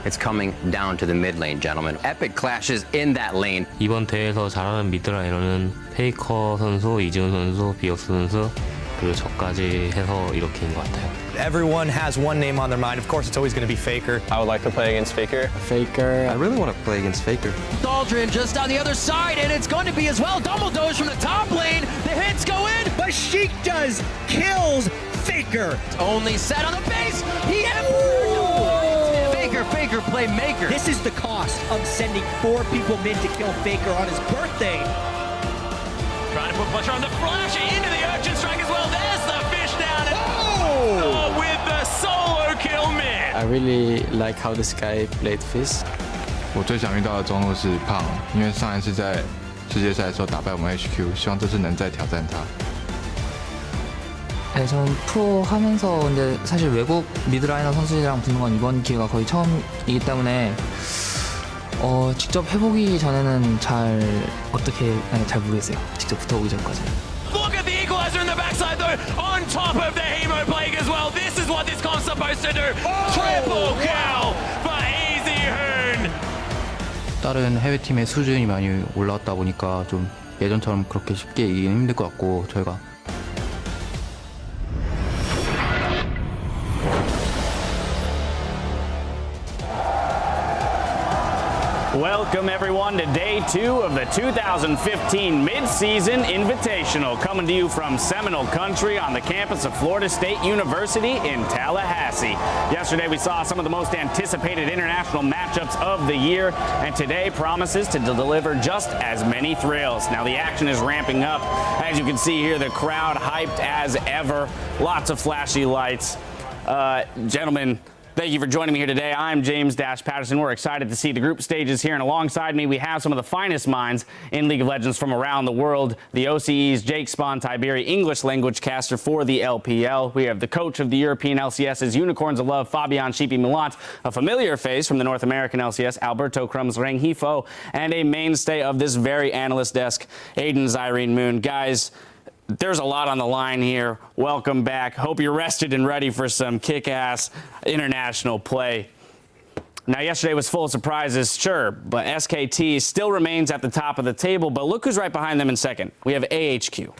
It's coming down to the mid lane, gentlemen. Epic clashes in that lane. 이번 대회에서 잘하는 미드라이너는 페이커 선수, 이지훈 선수, 비어스 선수 그리고 저까지 해서 이렇게인 것 같아요. Everyone has one name on their mind. Of course, it's always going to be Faker. I would like to play against Faker. Faker. I really want to play against Faker. Aldrin just on the other side, and it's going to be as well. Dumbledore's from the top lane. The hits go in, but Sheik does kills Faker. It's only set on the base. He Faker playmaker. This is the cost of sending 4 people mid to kill Faker on his birthday. Trying to put pressure on the flash into the Urchin strike as well. There's the fish down and with the solo kill mid. I really like how this guy played Fizz. 我最想遇到的中路是胖，因为上一次在世界赛的时候打败我们 HQ， 希望这次能再挑战他。 네, 저는 프로 하면서 근데 사실 외국 미드라이너 선수들이랑 붙는 건 이번 기회가 거의 처음이기 때문에 직접 해보기 전에는 잘 모르겠어요. 직접 붙어보기 전까지는. Look at the equalizer in the backside though, on top of the Hemo plague as well. This is what this comp's supposed to do. Triple kill for Easy Hoon. 다른 해외 팀의 수준이 많이 올라왔다 보니까 좀 예전처럼 그렇게 쉽게 이기는 힘들 것 같고 저희가. Welcome everyone to day 2 of the 2015 mid-season Invitational, coming to you from Seminole Country on the campus of Florida State University in Tallahassee. Yesterday we saw some of the most anticipated international matchups of the year, and today promises to deliver just as many thrills. Now the action is ramping up. As you can see here, the crowd hyped as ever. Lots of flashy lights. Gentlemen, thank you for joining me here today. I'm James Patterson. We're excited to see the group stages here, and alongside me we have some of the finest minds in League of Legends from around the world. The OCE's Jake Spawn Tiberi, English language caster for the LPL. We have the coach of the European LCS's Unicorns of Love, Fabian Sheepy Milant, a familiar face from the North American LCS, Alberto Crumbs Renghifo, and a mainstay of this very analyst desk, Aiden Zyrene Moon. Guys, there's a lot on the line here. Welcome back. Hope you're rested and ready for some kick-ass international play. Now, yesterday was full of surprises, sure, but SKT still remains at the top of the table, but look who's right behind them in second. We have AHQ.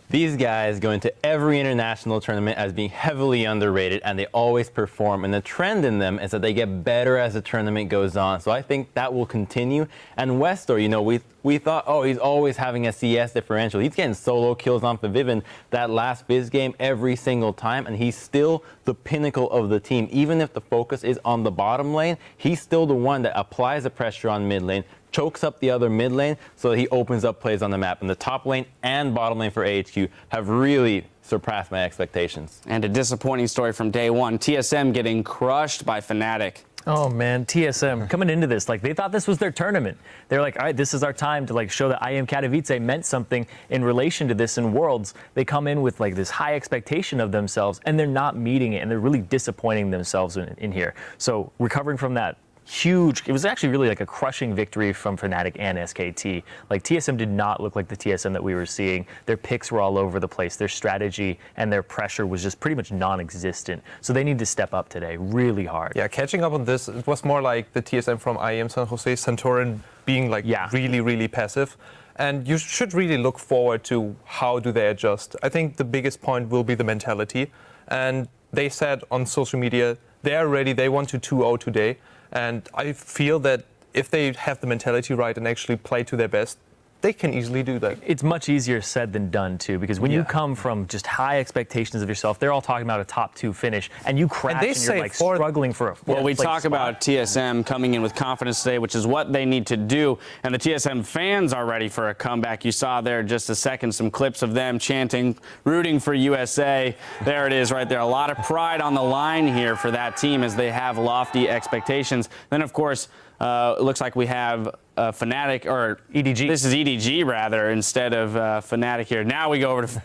These guys go into every international tournament as being heavily underrated, and they always perform. And the trend in them is that they get better as the tournament goes on. So I think that will continue. And Westor, you know, we thought, oh, he's always having a CS differential. He's getting solo kills on Vivin that last Fizz game every single time, and he's still the pinnacle of the team. Even if the focus is on the bottom lane, he's still the one that applies the pressure on mid lane, chokes up the other mid lane so that he opens up plays on the map. And the top lane and bottom lane for AHQ have really surpassed my expectations. And a disappointing story from day one. TSM getting crushed by Fnatic. Oh man, TSM coming into this, like they thought this was their tournament. They're like, all right, this is our time to like show that I Am Katowice meant something in relation to this in Worlds. They come in with like this high expectation of themselves and they're not meeting it, and they're really disappointing themselves in here. So recovering from that huge, it was actually really like a crushing victory from Fnatic and SKT. Like TSM did not look like the TSM that we were seeing. Their picks were all over the place. Their strategy and their pressure was just pretty much non-existent. So they need to step up today really hard. Yeah, catching up on this, it was more like the TSM from IEM San Jose, Santorin being like really, really passive. And you should really look forward to how do they adjust. I think the biggest point will be the mentality. And they said on social media, they're ready, they want to 2-0 today. And I feel that if they have the mentality right and actually play to their best, they can easily do that. It's much easier said than done, too, because when you come from just high expectations of yourself, they're all talking about a top 2 finish, and you crash and you're like struggling for a Well, we talk about TSM coming in with confidence today, which is what they need to do, and the TSM fans are ready for a comeback. You saw there just a second some clips of them chanting, rooting for USA. There it is right there. A lot of pride on the line here for that team as they have lofty expectations. Then, of course, It looks like we have Fnatic, or EDG. This is EDG, rather, instead of Fnatic here. Now we go over to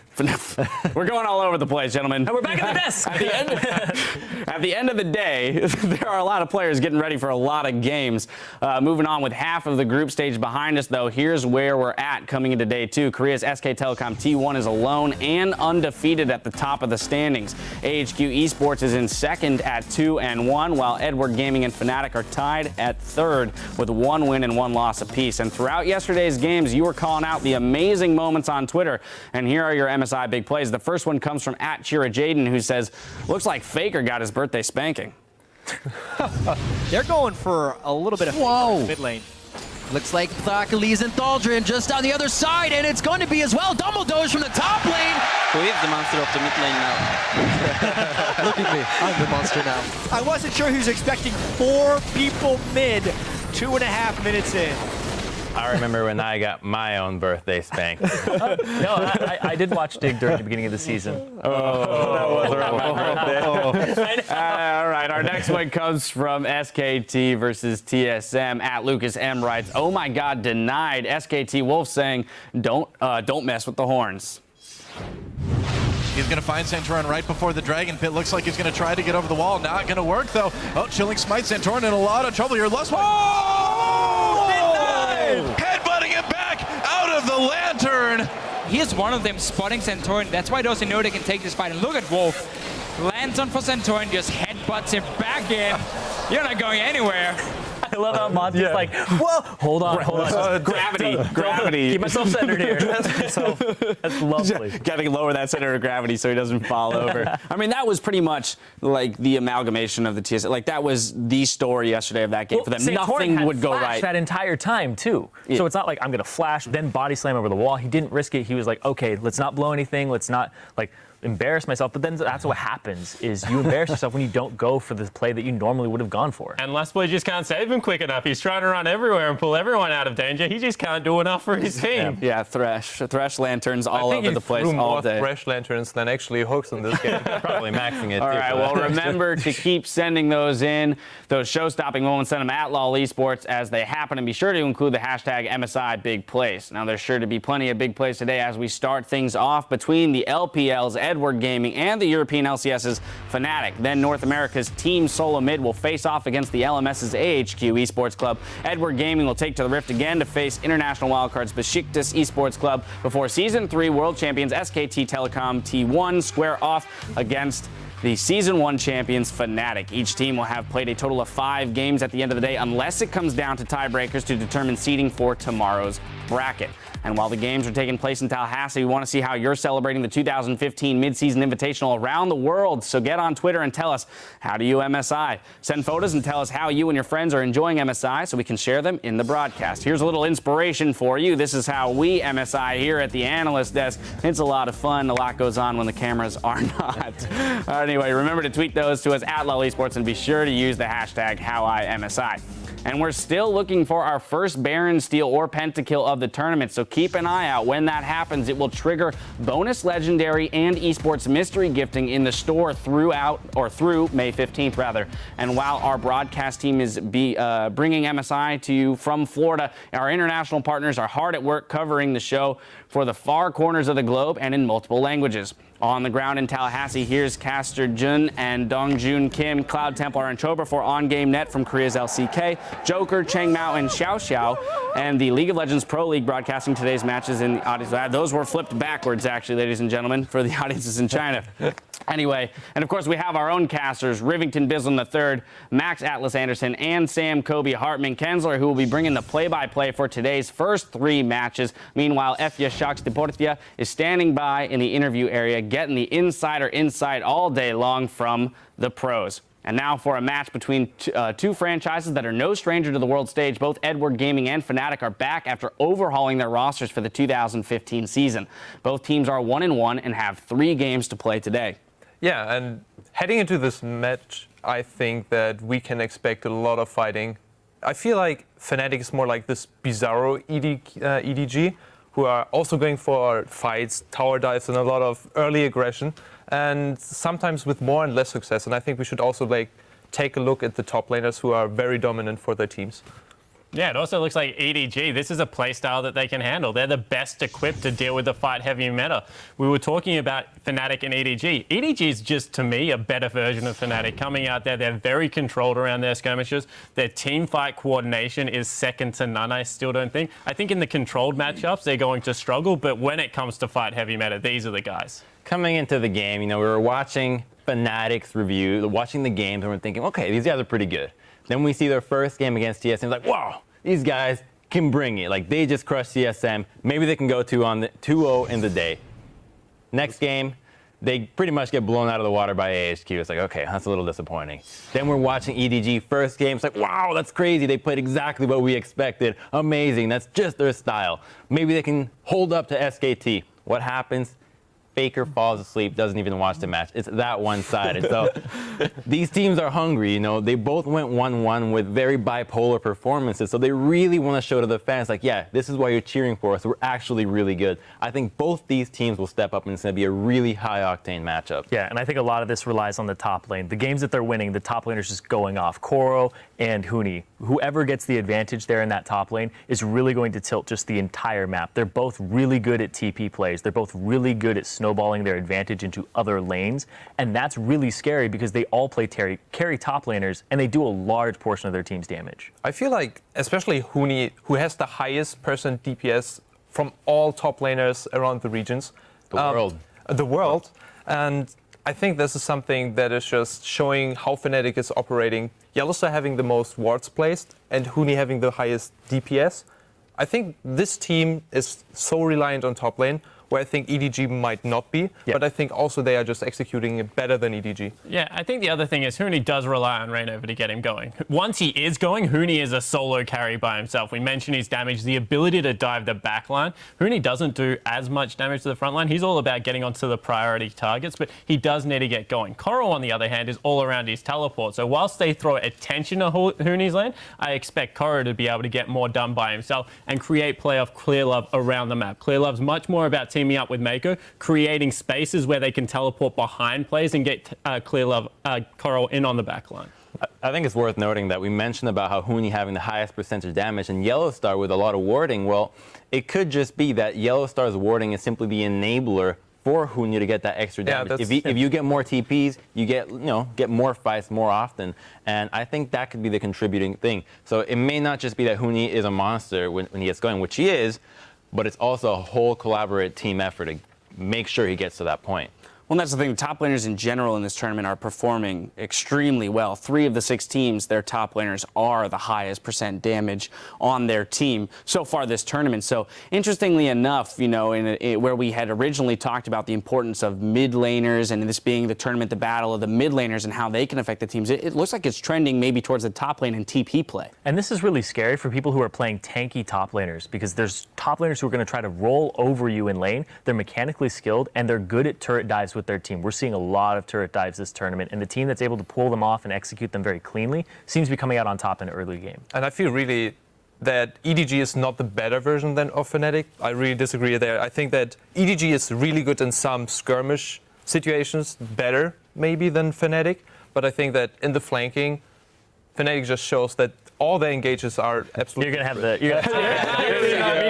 we're going all over the place, gentlemen. And we're back at the desk. At the end of the day, there are a lot of players getting ready for a lot of games. Moving on with half of the group stage behind us, though, here's where we're at coming into day 2. Korea's SK Telecom T1 is alone and undefeated at the top of the standings. AHQ Esports is in second at 2-1, while Edward Gaming and Fnatic are tied at third with 1 win and 1 loss apiece. And throughout yesterday's games, you were calling out the amazing moments on Twitter. And here are your MSI big plays. The first one comes from @ChiraJaden, who says, "Looks like Faker got his birthday spanking." They're going for a little bit of mid lane. Looks like Thakali's and Thaldrin just on the other side, and it's going to be as well. Dumbledore's from the top lane. Who is the monster of the mid lane now? Look at me, I'm the monster now. I wasn't sure he was expecting 4 people mid, 2.5 minutes in. I remember when I got my own birthday spank. No, I did watch Dig during the beginning of the season. That was around my birthday. All right, our next one comes from SKT versus TSM. @LucasM writes, "Oh my God, denied." SKT Wolf saying, don't mess with the horns." He's going to find Santorin right before the Dragon Pit. Looks like he's going to try to get over the wall. Not going to work, though. Oh, Chilling Smite. Santorin in a lot of trouble here. Headbutting it back out of the lantern. He is one of them spotting Santorin. That's why those know they can take this fight. And look at Wolf. Lantern for Santorin, just headbutts him back in. You're not going anywhere. I love how Monty's like, whoa, hold on. Gravity. Keep myself centered here. That's lovely. Got to lower that center of gravity so he doesn't fall over. I mean, that was pretty much like the amalgamation of the TSM. Like, that was the story yesterday of that game for them. Santorin Nothing would go right that entire time, too. Yeah. So it's not like I'm going to flash, then body slam over the wall. He didn't risk it. He was like, okay, let's not blow anything. Let's not, like, embarrass myself. But then that's what happens, is you embarrass yourself when you don't go for the play that you normally would have gone for. And Lesboy just can't save him quick enough. He's trying to run everywhere and pull everyone out of danger. He just can't do enough for his team. Yeah, Thresh lanterns all over the place all day. Thresh lanterns than actually hooks in this game. Probably maxing it. All right, well, remember to keep sending those in. Those show-stopping moments, send them @LOL Esports as they happen, and be sure to include the hashtag MSI Big Plays. Now, there's sure to be plenty of big plays today as we start things off between the LPL's Edward Gaming and the European LCS's Fnatic. Then North America's Team Solo Mid will face off against the LMS's AHQ Esports Club. Edward Gaming will take to the Rift again to face international wildcards Besiktas Esports Club before Season 3 World Champions SKT Telecom T1 square off against the Season 1 champions Fnatic. Each team will have played a total of 5 games at the end of the day, unless it comes down to tiebreakers to determine seeding for tomorrow's bracket. And while the games are taking place in Tallahassee, we want to see how you're celebrating the 2015 Mid-Season Invitational around the world. So get on Twitter and tell us, how do you MSI? Send photos and tell us how you and your friends are enjoying MSI so we can share them in the broadcast. Here's a little inspiration for you. This is how we MSI here at the analyst desk. It's a lot of fun. A lot goes on when the cameras are not. Anyway, remember to tweet those to us @LOL Esports and be sure to use the hashtag HowIMSI. And we're still looking for our first Baron Steal or Pentakill of the tournament, so keep an eye out. When that happens, it will trigger bonus legendary and esports mystery gifting in the store through May 15th, rather. And while our broadcast team is bringing MSI to you from Florida, our international partners are hard at work covering the show for the far corners of the globe and in multiple languages. On the ground in Tallahassee, here's Caster Jun and Dongjun Kim, Cloud Templar and Chober for On Game Net from Korea's LCK, Joker, Cheng Mao, and Xiao Xiao, and the League of Legends Pro League broadcasting today's matches in the audience. Those were flipped backwards, actually, ladies and gentlemen, for the audiences in China. Anyway, and of course, we have our own casters, Rivington Bislin III, Max Atlas Anderson, and Sam Kobe Hartman Kensler, who will be bringing the play-by-play for today's first 3 matches. Meanwhile, Efya Shaks Deportia is standing by in the interview area, getting the insider insight all day long from the pros. And now for a match between two franchises that are no stranger to the world stage. Both Edward Gaming and Fnatic are back after overhauling their rosters for the 2015 season. Both teams are 1-1 and have 3 games to play today. Yeah, and heading into this match, I think that we can expect a lot of fighting. I feel like Fnatic is more like this bizarro EDG, who are also going for fights, tower dives, and a lot of early aggression, and sometimes with more and less success. And I think we should also take a look at the top laners who are very dominant for their teams. Yeah, it also looks like EDG, this is a playstyle that they can handle. They're the best equipped to deal with the fight heavy meta. We were talking about Fnatic and EDG. EDG is just, to me, a better version of Fnatic. Coming out there, they're very controlled around their skirmishes. Their team fight coordination is second to none, I still don't think. I think in the controlled matchups, they're going to struggle, but when it comes to fight heavy meta, these are the guys. Coming into the game, we were watching Fnatic's review, watching the games, and we're thinking, okay, these guys are pretty good. Then we see their first game against TSM, it's like, wow, these guys can bring it. Like, they just crushed TSM. Maybe they can go 2-0 in the day. Next game, they pretty much get blown out of the water by AHQ. It's like, okay, that's a little disappointing. Then we're watching EDG first game. It's like, wow, that's crazy. They played exactly what we expected. Amazing. That's just their style. Maybe they can hold up to SKT. What happens? Faker falls asleep, doesn't even watch the match. It's that one-sided. So these teams are hungry. They both went 1-1 with very bipolar performances. So they really want to show to the fans, like, yeah, this is why you're cheering for us. We're actually really good. I think both these teams will step up, and it's going to be a really high-octane matchup. Yeah, and I think a lot of this relies on the top lane. The games that they're winning, the top laners just going off. Koro and Huni, whoever gets the advantage there in that top lane is really going to tilt just the entire map. They're both really good at TP plays. They're both really good at snowballing their advantage into other lanes, and that's really scary because they all play carry top laners, and they do a large portion of their team's damage. I feel like, especially Huni, who has the highest percent DPS from all top laners around the regions. The world. And I think this is something that is just showing how Fnatic is operating. Yellowstar having the most wards placed, and Huni having the highest DPS. I think this team is so reliant on top lane, where I think EDG might not be, but I think also they are just executing it better than EDG. Yeah, I think the other thing is Huni does rely on Rainover to get him going. Once he is going, Huni is a solo carry by himself. We mentioned his damage, the ability to dive the back line. Huni doesn't do as much damage to the front line. He's all about getting onto the priority targets, but he does need to get going. Koro, on the other hand, is all around his teleport. So whilst they throw attention to Huni's lane, I expect Koro to be able to get more done by himself and create playoff Clear Love around the map. Clear Love's much more about teaming up with Mako, creating spaces where they can teleport behind plays and get Clear Love, Coral in on the back line. I think it's worth noting that we mentioned about how Huni having the highest percentage damage and Yellowstar with a lot of warding. Well, it could just be that Yellowstar's warding is simply the enabler for Huni to get that extra damage. If you get more TPs, you get more fights more often, and I think that could be the contributing thing. So it may not just be that Huni is a monster when he gets going, which he is, but it's also a whole collaborative team effort to make sure he gets to that point. Well, that's the thing. The top laners in general in this tournament are performing extremely well. 3 of the 6 teams, their top laners are the highest percent damage on their team so far this tournament. So, interestingly enough, where we had originally talked about the importance of mid laners and this being the tournament, the battle of the mid laners and how they can affect the teams, it looks like it's trending maybe towards the top lane and TP play. And this is really scary for people who are playing tanky top laners because there's top laners who are going to try to roll over you in lane. They're mechanically skilled and they're good at turret dives with their team. We're seeing a lot of turret dives this tournament, and the team that's able to pull them off and execute them very cleanly seems to be coming out on top in an early game. And I feel really that EDG is not the better version than of Fnatic. I really disagree there. I think that EDG is really good in some skirmish situations, better maybe than Fnatic, but I think that in the flanking, Fnatic just shows that all their engages are absolutely. You're gonna have the.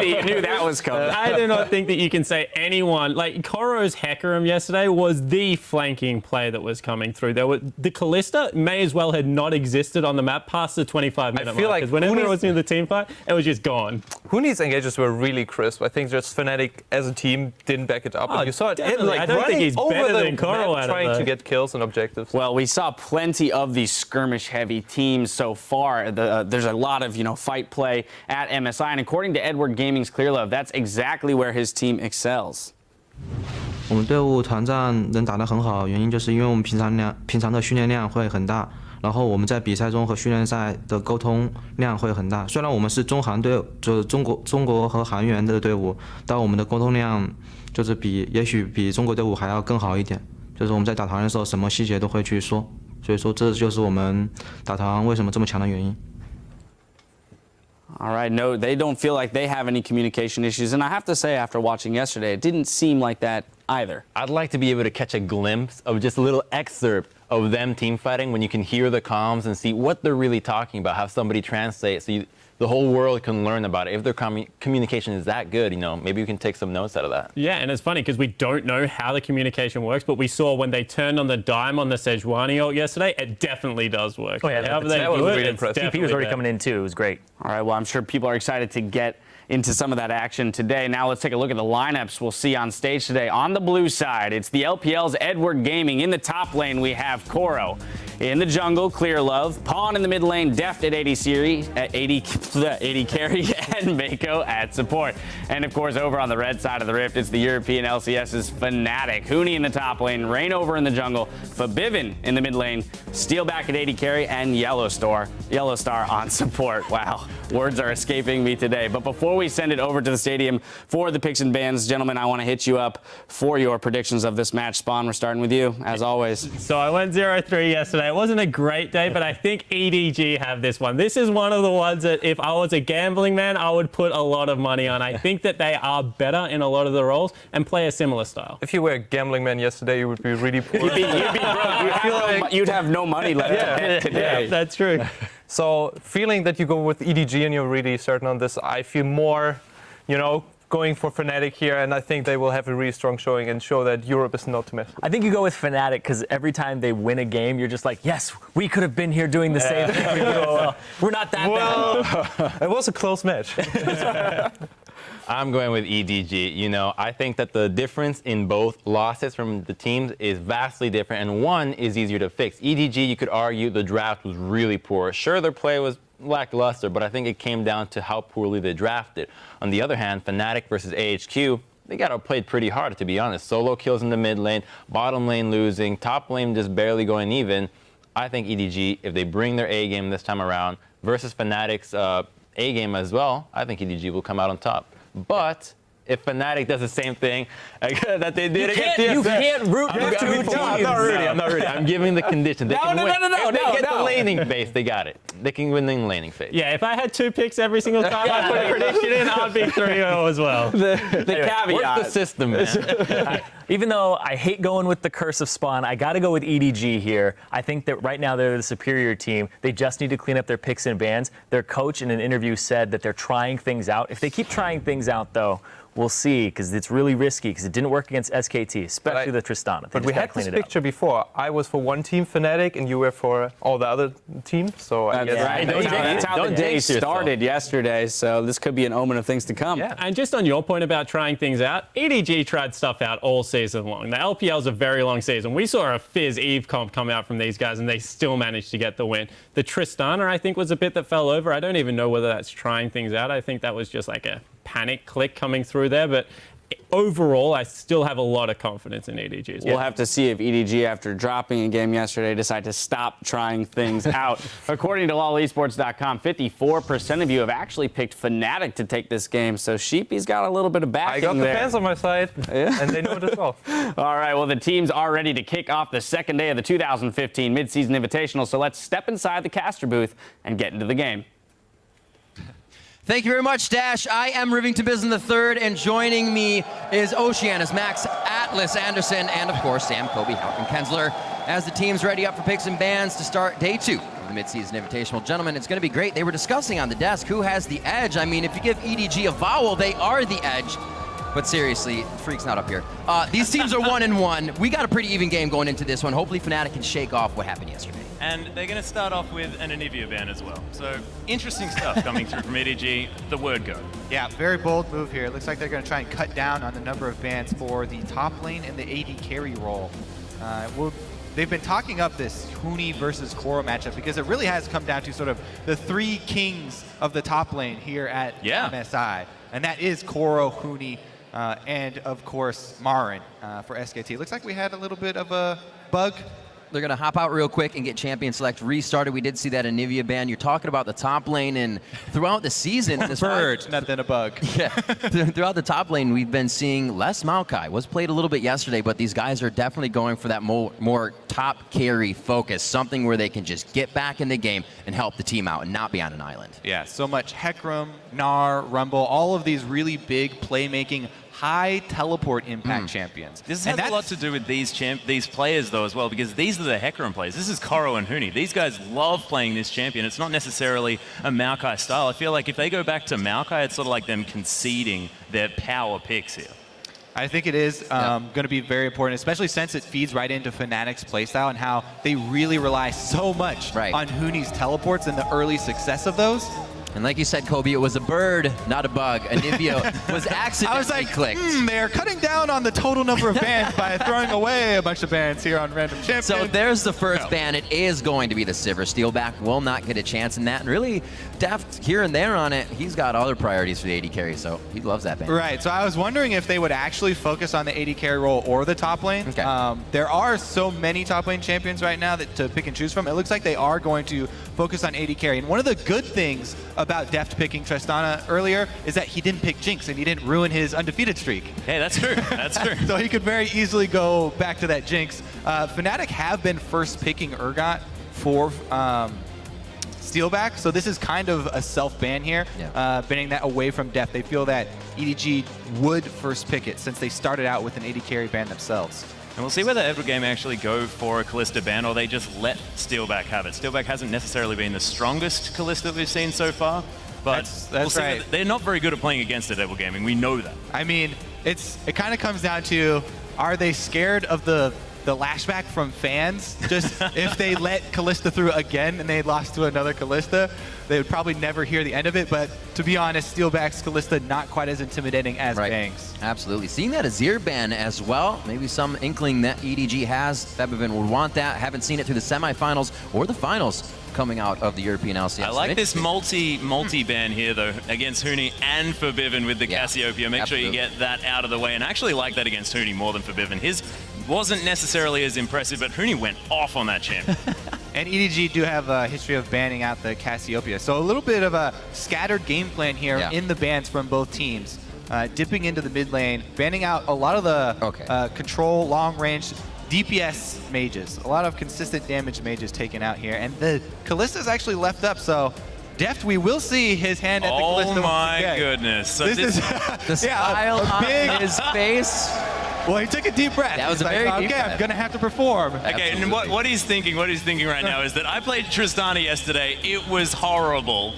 You knew that was coming. I do not think that you can say anyone like Koro's Hecarim yesterday was the flanking play that was coming through. The Kalista may as well had not existed on the map past the 25-minute mark. Because whenever it was in the team fight, it was just gone. Huni's engages were really crisp. I think just Fnatic as a team didn't back it up. And you saw it I don't think he's better than Koro at trying to get kills and objectives. Well, we saw plenty of these skirmish-heavy teams so far. There's a lot of fight play at MSI, and according to Edward Gaming's Clear Love, that's exactly where his team excels. 我们队伍团战能打得很好，原因就是因为我们平常的训练量会很大，然后我们在比赛中和训练赛的沟通量会很大。虽然我们是中韩队，就是中国和韩援的队伍，但我们的沟通量就是也许比中国队伍还要更好一点。就是我们在打团的时候，什么细节都会去说，所以说这就是我们打团为什么这么强的原因。 All right, no, they don't feel like they have any communication issues. And I have to say, after watching yesterday, it didn't seem like that either. I'd like to be able to catch a glimpse of just a little excerpt of them team fighting when you can hear the comms and see what they're really talking about, have somebody translate so the whole world can learn about it. If their communication is that good, maybe we can take some notes out of that. Yeah, and it's funny because we don't know how the communication works, but we saw when they turned on the dime on the Sejuani ult yesterday, it definitely does work. Oh yeah, that was really impressive. He was already coming in too. It was great. All right, well, I'm sure people are excited to get into some of that action today. Now let's take a look at the lineups we'll see on stage today. On the blue side, it's the LPL's Edward Gaming. In the top lane, we have Koro. In the jungle, Clear Love. Pawn in the mid lane, Deft at 80 carry, and Mako at support. And of course, over on the red side of the rift, it's the European LCS's Fnatic. Huni in the top lane, Rain over in the jungle, Fabivin in the mid lane, Steelback at 80 carry, and Yellowstar on support. Wow, words are escaping me today. But before we send it over to the stadium for the picks and bans, gentlemen, I want to hit you up for your predictions of this match. Spawn, we're starting with you, as always. So I went 0-3 yesterday. It wasn't a great day, but I think EDG have this one. This is one of the ones that if I was a gambling man, I would put a lot of money on. I think that they are better in a lot of the roles and play a similar style. If you were a gambling man yesterday, you would be really poor. You'd be broke. You'd have no money left to bet today. Yeah, that's true. So feeling that you go with EDG and you're really certain on this, I feel more, going for Fnatic here, and I think they will have a really strong showing and show that Europe is not to mess with. I think you go with Fnatic because every time they win a game, you're just like, yes, we could have been here doing the same thing. We're not that bad. It was a close match. I'm going with EDG. I think that the difference in both losses from the teams is vastly different, and one is easier to fix. EDG, you could argue the draft was really poor. Sure, their play was lackluster, but I think it came down to how poorly they drafted. On the other hand, Fnatic versus AHQ, they got outplayed pretty hard, to be honest. Solo kills in the mid lane, bottom lane losing, top lane just barely going even. I think EDG, if they bring their A game this time around versus Fnatic's A game as well, I think EDG will come out on top. But if Fnatic does the same thing that they did against TSM, you can't root for two teams. I'm not rooting. I'm giving the conditions. They can win. If they get the laning phase, they got it. They can win the laning phase. Yeah, if I had 2 picks every single time I put a prediction in, I'd be 3-0 as well. The caveat. What's the system, man? Even though I hate going with the curse of Spawn, I got to go with EDG here. I think that right now they're the superior team. They just need to clean up their picks and bans. Their coach in an interview said that they're trying things out. If they keep trying things out, though, we'll see, because it's really risky, because it didn't work against SKT, especially the Tristana. But we had this picture before. I was for one team, Fnatic, and you were for all the other teams. So I guess right. That's how the day started yesterday, so this could be an omen of things to come. Yeah. And just on your point about trying things out, EDG tried stuff out all season long. The LPL is a very long season. We saw a Fizz Eve comp come out from these guys, and they still managed to get the win. The Tristana, I think, was a bit that fell over. I don't even know whether that's trying things out. I think that was just like a panic click coming through there, but overall, I still have a lot of confidence in EDG. We'll have to see if EDG, after dropping a game yesterday, decide to stop trying things out. According to LOLesports.com, 54% of you have actually picked Fnatic to take this game, so Sheepy's got a little bit of backing there. I got the fans on my side, and they know it as well. All right, well, the teams are ready to kick off the second day of the 2015 Midseason Invitational, so let's step inside the caster booth and get into the game. Thank you very much, Dash. I am Rivington Bisson III, and joining me is Oceanus, Max, Atlas, Anderson, and of course, Sam, Kobe, Halpin, Kensler, as the team's ready up for picks and bans to start day 2 of the Midseason Invitational. Gentlemen, it's going to be great. They were discussing on the desk who has the edge. I mean, if you give EDG a vowel, they are the edge. But seriously, Freak's not up here. These teams are 1-1. We got a pretty even game going into this one. Hopefully, Fnatic can shake off what happened yesterday. And they're going to start off with an Anivia ban as well. So interesting stuff coming through from EDG. The word go. Yeah, very bold move here. It looks like they're going to try and cut down on the number of bans for the top lane and the AD carry role. They've been talking up this Huni versus Koro matchup because it really has come down to sort of the 3 kings of the top lane here at MSI. And that is Koro, Huni, and of course Marin for SKT. Looks like we had a little bit of a bug. They're going to hop out real quick and get Champion Select restarted. We did see that Anivia ban. You're talking about the top lane, and throughout the season... Bird, not then a bug. Yeah. Throughout the top lane, we've been seeing less Maokai. Was played a little bit yesterday, but these guys are definitely going for that more top carry focus, something where they can just get back in the game and help the team out and not be on an island. Yeah, so much Hecarim, Gnar, Rumble, all of these really big playmaking, high teleport impact champions. This has a lot to do with these players, though, as well, because these are the Hecarim players. This is Koro and Huni. These guys love playing this champion. It's not necessarily a Maokai style. I feel like if they go back to Maokai, it's sort of like them conceding their power picks here. I think it is going to be very important, especially since it feeds right into Fnatic's playstyle and how they really rely so much on Huni's teleports and the early success of those. And like you said, Kobe, it was a bird, not a bug. Anivio was accidentally I was like, clicked. They're cutting down on the total number of bans by throwing away a bunch of bans here on Random Champion. So there's the first ban. It is going to be the Sivir. Steelback will not get a chance in that. And really, Deft here and there on it, he's got other priorities for the AD carry, so he loves that ban. Right, so I was wondering if they would actually focus on the AD carry role or the top lane. Okay. There are so many top lane champions right now that to pick and choose from. It looks like they are going to focus on AD carry. And one of the good things about Deft picking Tristana earlier is that he didn't pick Jinx and he didn't ruin his undefeated streak. Hey, that's true. That's true. So he could very easily go back to that Jinx. Fnatic have been first picking Urgot for Steelback, so this is kind of a self-ban here, banning that away from Deft. They feel that EDG would first pick it since they started out with an AD carry ban themselves. And we'll see whether Evergame actually go for a Kalista ban or they just let Steelback have it. Steelback hasn't necessarily been the strongest Kalista we've seen so far, but that's right. They're not very good at playing against it, Evergaming. We know that. I mean, it kind of comes down to, are they scared of the lashback from fans? Just if they let Kalista through again and they lost to another Kalista, they would probably never hear the end of it. But to be honest, Steelback's Kalista not quite as intimidating as Bang's. Absolutely. Seeing that Azir ban as well, maybe some inkling that EDG has. Febiven would want that. Haven't seen it through the semifinals or the finals coming out of the European LCS. I like this multi-ban here, though, against Huni and Febiven with the Cassiopeia. Make sure you get that out of the way. And I actually like that against Huni more than Febiven. His wasn't necessarily as impressive, but Huni went off on that champ. And EDG do have a history of banning out the Cassiopeia. So a little bit of a scattered game plan here in the bans from both teams. Dipping into the mid lane, banning out a lot of the control, long range, DPS mages. A lot of consistent damage mages taken out here. And the Kalista's actually left up, so Deft, we will see his hand at the Kalista. Oh my goodness. So this is the smile on his face. Well, he took a deep breath. That was a very deep breath. I'm going to have to perform. Okay, and what he's thinking right now is that I played Tristana yesterday. It was horrible.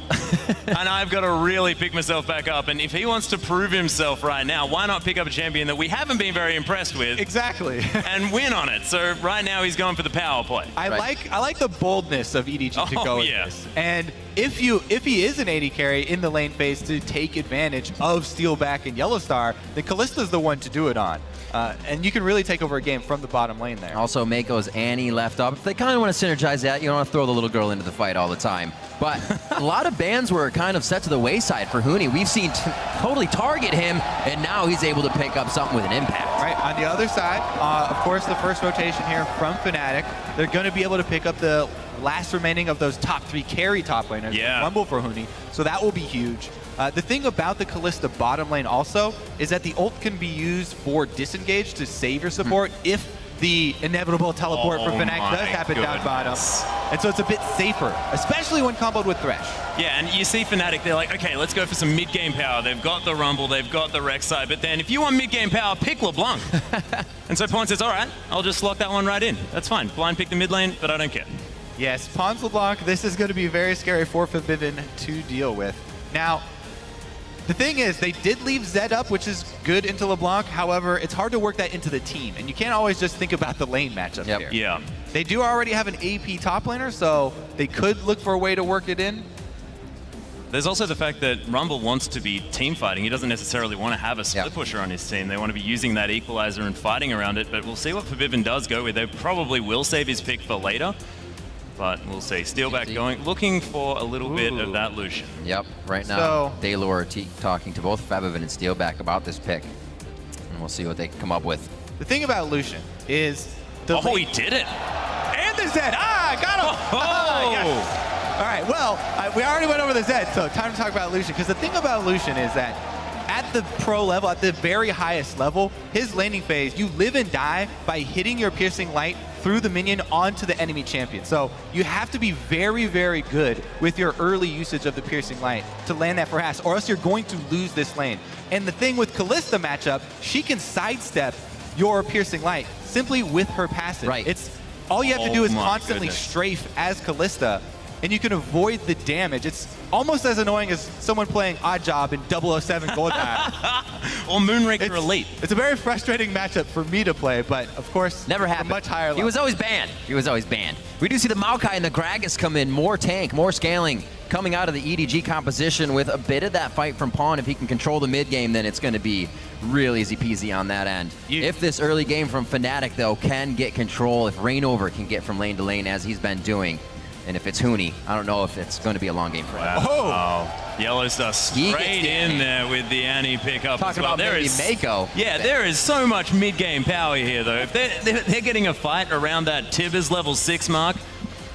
And I've got to really pick myself back up. And if he wants to prove himself right now, why not pick up a champion that we haven't been very impressed with? Exactly. And win on it. So right now he's going for the power play. I like the boldness of EDG to go with this. And if he is an AD carry in the lane phase to take advantage of Steelback and Yellowstar, then Kalista's the one to do it on. And you can really take over a game from the bottom lane there. Also, Mako's Annie left up. If they kind of want to synergize that, you don't want to throw the little girl into the fight all the time. But a lot of bans were kind of set to the wayside for Huni. We've seen totally target him, and now he's able to pick up something with an impact. Right, on the other side, of course, the first rotation here from Fnatic, they're going to be able to pick up the last remaining of those top 3 carry top laners. Rumble for Huni, so that will be huge. The thing about the Kalista bottom lane also is that the ult can be used for disengage to save your support if the inevitable teleport for Fnatic does happen down bottom. And so it's a bit safer, especially when comboed with Thresh. Yeah, and you see Fnatic, they're like, okay, let's go for some mid-game power. They've got the Rumble, they've got the Rek'Sai, but then if you want mid-game power, pick LeBlanc. And so Pon says, all right, I'll just lock that one right in. That's fine. Blind pick the mid lane, but I don't care. Yes, Pons LeBlanc, this is going to be very scary for Febiven to deal with. Now, the thing is, they did leave Zed up, which is good into LeBlanc. However, it's hard to work that into the team, and you can't always just think about the lane matchup here. Yeah. They do already have an AP top laner, so they could look for a way to work it in. There's also the fact that Rumble wants to be team fighting. He doesn't necessarily want to have a split pusher on his team. They want to be using that equalizer and fighting around it, but we'll see what Febiven does go with. They probably will save his pick for later. But we'll see. Steelback looking for a little bit of that Lucian. Yep, right now, Daylor talking to both Febiven and Steelback about this pick. And we'll see what they come up with. The thing about Lucian is... he did it! And the Zed! Got him! Yes. All right, well, we already went over the Zed, so time to talk about Lucian. Because the thing about Lucian is that at the pro level, at the very highest level, his laning phase, you live and die by hitting your piercing light through the minion onto the enemy champion. So you have to be very, very good with your early usage of the Piercing Light to land that Farass, or else you're going to lose this lane. And the thing with Kalista matchup, she can sidestep your Piercing Light simply with her passive. Right. It's all you have to do is my constantly goodness. strafe as Kalista, and you can avoid the damage. It's almost as annoying as someone playing Odd Job in 007 Goldeneye. Or Moonraker Elite. It's a very frustrating matchup for me to play, but of course, Never happened. much higher level. He was always banned. He was always banned. We do see the Maokai and the Gragas come in. More tank, more scaling coming out of the EDG composition with a bit of that fight from Pawn. If he can control the mid game, then it's going to be real easy peasy on that end. If this early game from Fnatic, though, can get control, if Reignover can get from lane to lane as he's been doing, and if it's Huni, I don't know if it's going to be a long game for him. Wow. Yellow Star straight in there with the Annie pickup as Talking well. about maybe Mako. Yeah, there is so much mid-game power here, though. If they're getting a fight around that Tibbers level 6 mark,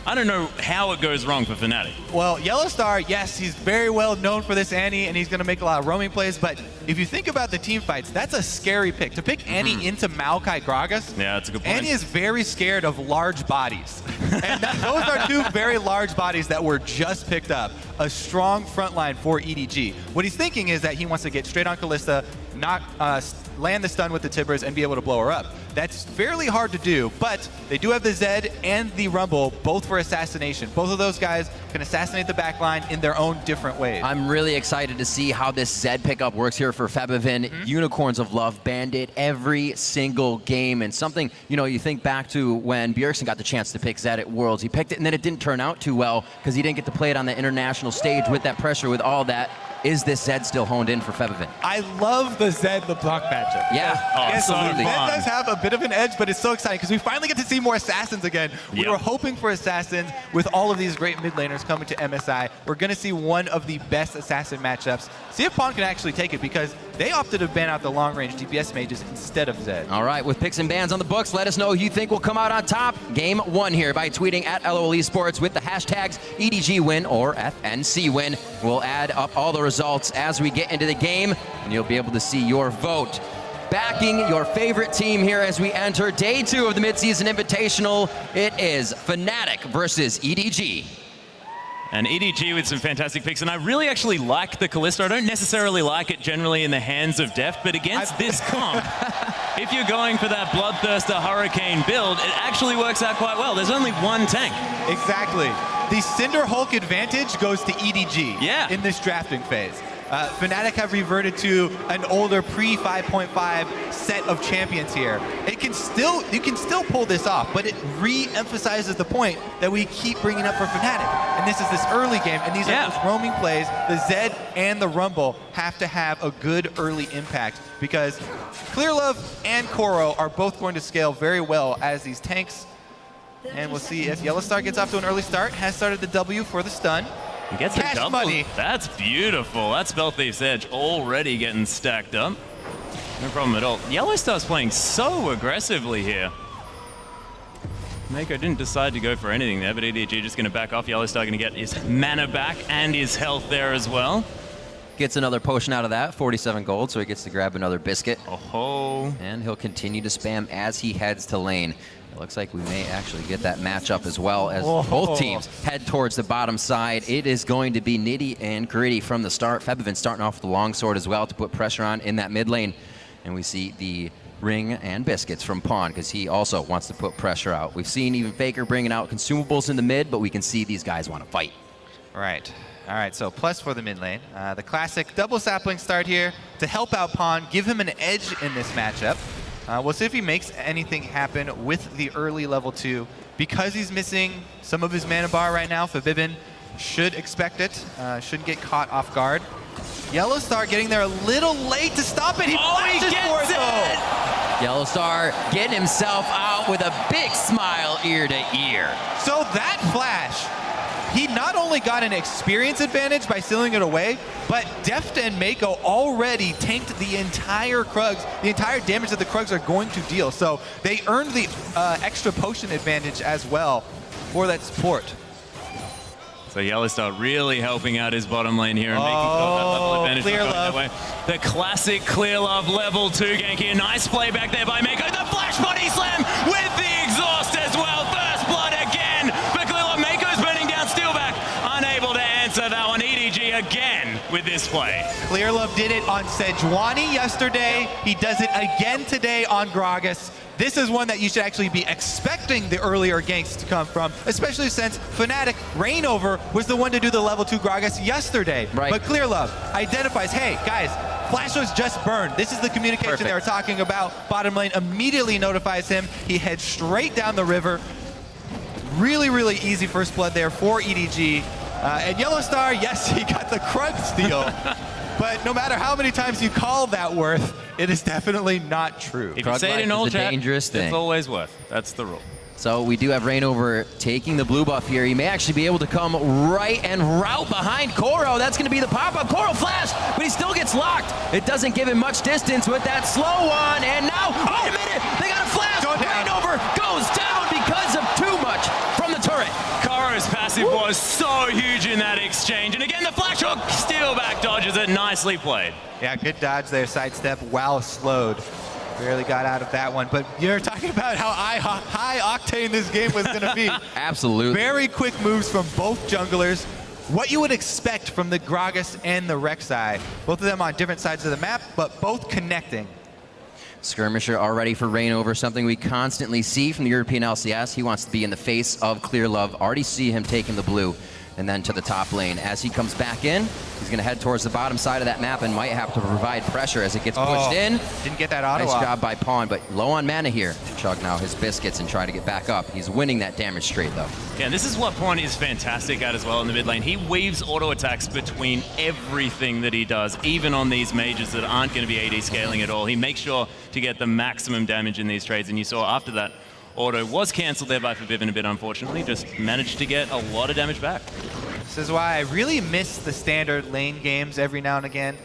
I don't know how it goes wrong for Fnatic. Well, Yellow Star, yes, he's very well known for this Annie, and he's going to make a lot of roaming plays, but if you think about the team fights, that's a scary pick. To pick Annie into Maokai Gragas, yeah, that's a good point. Annie is very scared of large bodies. And those are two very large bodies that were just picked up. A strong front line for EDG. What he's thinking is that he wants to get straight on Kalista, not land the stun with the Tibbers, and be able to blow her up. That's fairly hard to do, but they do have the Zed and the Rumble, both for assassination. Both of those guys can assassinate the backline in their own different ways. I'm really excited to see how this Zed pickup works here for Febivin. Unicorns of Love banded every single game, and something, you know, you think back to when Bjergsen got the chance to pick Zed at Worlds. He picked it, and then it didn't turn out too well because he didn't get to play it on the international stage with that pressure, with all that. Is this Zed still honed in for Febivin? I love the Zed LeBlanc matchup. Yeah, Zed does have a bit of an edge, but it's so exciting because we finally get to see more Assassins again. We were hoping for Assassins with all of these great mid laners coming to MSI. We're going to see one of the best Assassin matchups. See if Pawn can actually take it, because they opted to ban out the long-range DPS mages instead of Zed. All right, with picks and bans on the books, let us know who you think will come out on top. Game 1 here by tweeting at LOL Esports with the hashtags EDG win or FNC win. We'll add up all the results as we get into the game, and you'll be able to see your vote. Backing your favorite team here as we enter day 2 of the midseason invitational. It is Fnatic versus EDG. And EDG with some fantastic picks, and I really actually like the Kalista. I don't necessarily like it generally in the hands of Deft, but against this comp, if you're going for that Bloodthirster Hurricane build, it actually works out quite well. There's only one tank. Exactly. The Cinder Hulk advantage goes to EDG in this drafting phase. Fnatic have reverted to an older pre-5.5 set of champions here. You can still pull this off, but it re-emphasizes the point that we keep bringing up for Fnatic. And this is this early game, and these are those roaming plays. The Zed and the Rumble have to have a good early impact, because Clearlove and Koro are both going to scale very well as these tanks. And we'll see if Yellowstar gets off to an early start, has started the W for the stun. He gets Cash a double. money. That's beautiful. That's Spell Thief's Edge already getting stacked up. No problem at all. Yellowstar's playing so aggressively here. Mako didn't decide to go for anything there, but EDG just going to back off. Yellowstar going to get his mana back and his health there as well. Gets another potion out of that, 47 gold, so he gets to grab another biscuit. Oh. And he'll continue to spam as he heads to lane. It looks like we may actually get that matchup as well, as both teams head towards the bottom side. It is going to be nitty and gritty from the start. Febivin starting off with the longsword as well to put pressure on in that mid lane. And we see the ring and biscuits from Pawn, because he also wants to put pressure out. We've seen even Faker bringing out consumables in the mid, but we can see these guys want to fight. Right. All right, so plus for the mid lane. The classic double sapling start here to help out Pawn, give him an edge in this matchup. We'll see if he makes anything happen with the early level 2. Because he's missing some of his mana bar right now, Febivin should expect it, shouldn't get caught off guard. Yellowstar getting there a little late to stop it. He flashes for it, though. Yellowstar getting himself out with a big smile ear to ear. So that flash, he not only got an experience advantage by sealing it away, but Deft and Mako already tanked the entire Krugs, the entire damage that the Krugs are going to deal. So they earned the extra potion advantage as well for that support. So Yellowstar really helping out his bottom lane here and making that level advantage. Clearlove. The classic Clearlove level 2 gank here. Nice play back there by Mako. The flash body slam with the exhaust as well. again with this play. Clearlove did it on Sejuani yesterday. He does it again today on Gragas. This is one that you should actually be expecting the earlier ganks to come from, especially since Fnatic Reignover was the one to do the level 2 Gragas yesterday. Right. But Clearlove identifies, hey, guys, Flash was just burned. This is the communication they were talking about. Bottom lane immediately notifies him. He heads straight down the river. Really, really easy first blood there for EDG. And Yellow Star, yes, he got the crud steal. But no matter how many times you call that worth, it is definitely not true. If you say it in old chat, dangerous thing. it's always worth. That's the rule. So we do have Reignover taking the blue buff here. He may actually be able to come right and route behind Koro. That's going to be the pop-up. Koro flash, but he still gets locked. It doesn't give him much distance with that slow one. And now, wait a minute, they got a flash. Reignover goes down because of too much from the turret. Koro's passive was so huge in that exchange. And again, the flash hook still back dodges it. Nicely played. Yeah, good dodge there, sidestep, while slowed. Barely got out of that one, but you're talking about how high octane this game was going to be. Absolutely. Very quick moves from both junglers. What you would expect from the Gragas and the Rek'Sai. Both of them on different sides of the map, but both connecting. Skirmisher already for Reignover, something we constantly see from the European LCS. He wants to be in the face of Clearlove. Already see him taking the blue and then to the top lane. As he comes back in, he's going to head towards the bottom side of that map and might have to provide pressure as it gets pushed in. Didn't get that auto Nice up. job by Pawn, but low on mana here. Chug now his biscuits and try to get back up. He's winning that damage straight though. Yeah, and this is what Pawn is fantastic at as well in the mid lane. He weaves auto attacks between everything that he does, even on these mages that aren't going to be AD scaling at all. He makes sure to get the maximum damage in these trades, and you saw after that, auto was cancelled there by Forbidden a bit, unfortunately. Just managed to get a lot of damage back. This is why I really miss the standard lane games every now and again.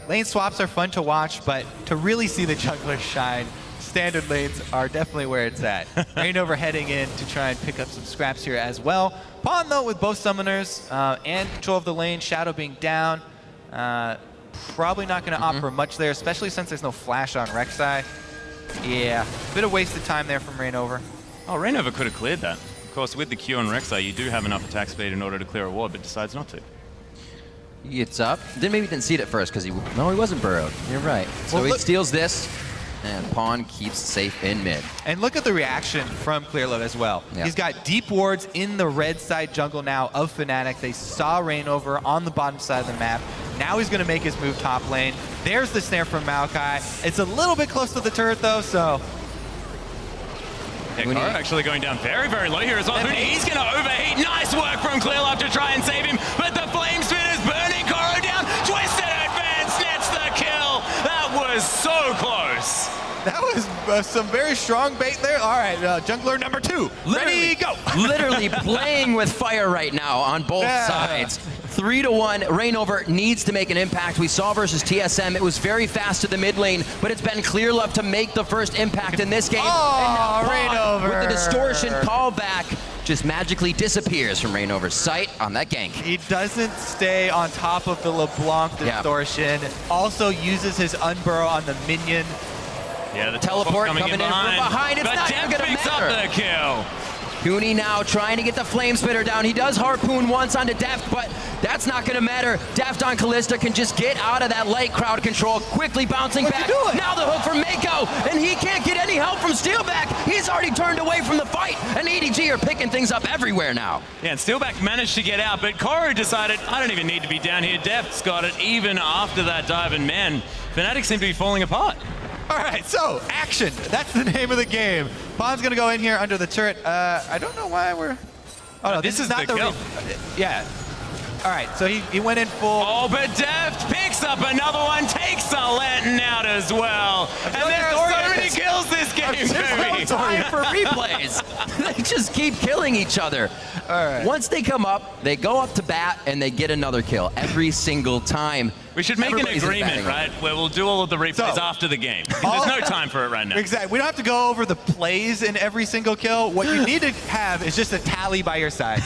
Lane swaps are fun to watch, but to really see the junglers shine, standard lanes are definitely where it's at. Reignover heading in to try and pick up some scraps here as well. Pawn, though, with both summoners and control of the lane, Shadow being down, probably not going to opt for much there, especially since there's no flash on Rek'Sai. Yeah, bit of wasted time there from Reignover. Oh, Reignover could have cleared that. Of course, with the Q on Rek'Sai, you do have enough attack speed in order to clear a ward, but decides not to. He gets up. Maybe didn't see it at first because he wasn't burrowed. You're right. So Well, he look- steals this, and Pawn keeps safe in mid. And look at the reaction from Clearlove as well. Yeah. He's got deep wards in the red side jungle now of Fnatic. They saw Reignover on the bottom side of the map. Now he's going to make his move top lane. There's the snare from Maokai. It's a little bit close to the turret though, so... Yeah, Koro actually going down very, very low here as well. He's going to overheat. Nice work from Clearlove to try and save him, but the flame spin is burning Koro down. Twisted advance, nets the kill. That was so close. That was some very strong bait there. All right, jungler number 2. Ready, go! Literally playing with fire right now on both sides. 3-1, Reignover needs to make an impact. We saw versus TSM, it was very fast to the mid lane, but it's been Clearlove to make the first impact in this game. Oh, Reignover! With the distortion callback, just magically disappears from Reignover's sight on that gank. He doesn't stay on top of the LeBlanc distortion. Also uses his unburrow on the minion. Yeah, the teleport coming in from behind. It's but not even Def going to picks matter. up the kill. Cooney now trying to get the flame spitter down. He does harpoon once onto Deft, but that's not going to matter. Deft on Callista can just get out of that light crowd control, quickly bouncing back. Now the hook from Mako, and he can't get any help from Steelback. He's already turned away from the fight, and EDG are picking things up everywhere now. Yeah, and Steelback managed to get out, but Koro decided, I don't even need to be down here. Deft's got it even after that dive, and man, Fnatic seem to be falling apart. All right, so action. That's the name of the game. Pawn's gonna go in here under the turret. I don't know why we're. Oh no, this is not the kill. Yeah. All right, so he went in full. Oh, but Deft picks up another one, takes the Lantern out as well. And there are so many kills this game, baby. There's no time for replays. They just keep killing each other. All right. Once they come up, they go up to bat, and they get another kill every single time. We should make Everybody's an agreement, batting right? Where we'll do all of the replays after the game. There's no time for it right now. Exactly. We don't have to go over the plays in every single kill. What you need to have is just a tally by your side.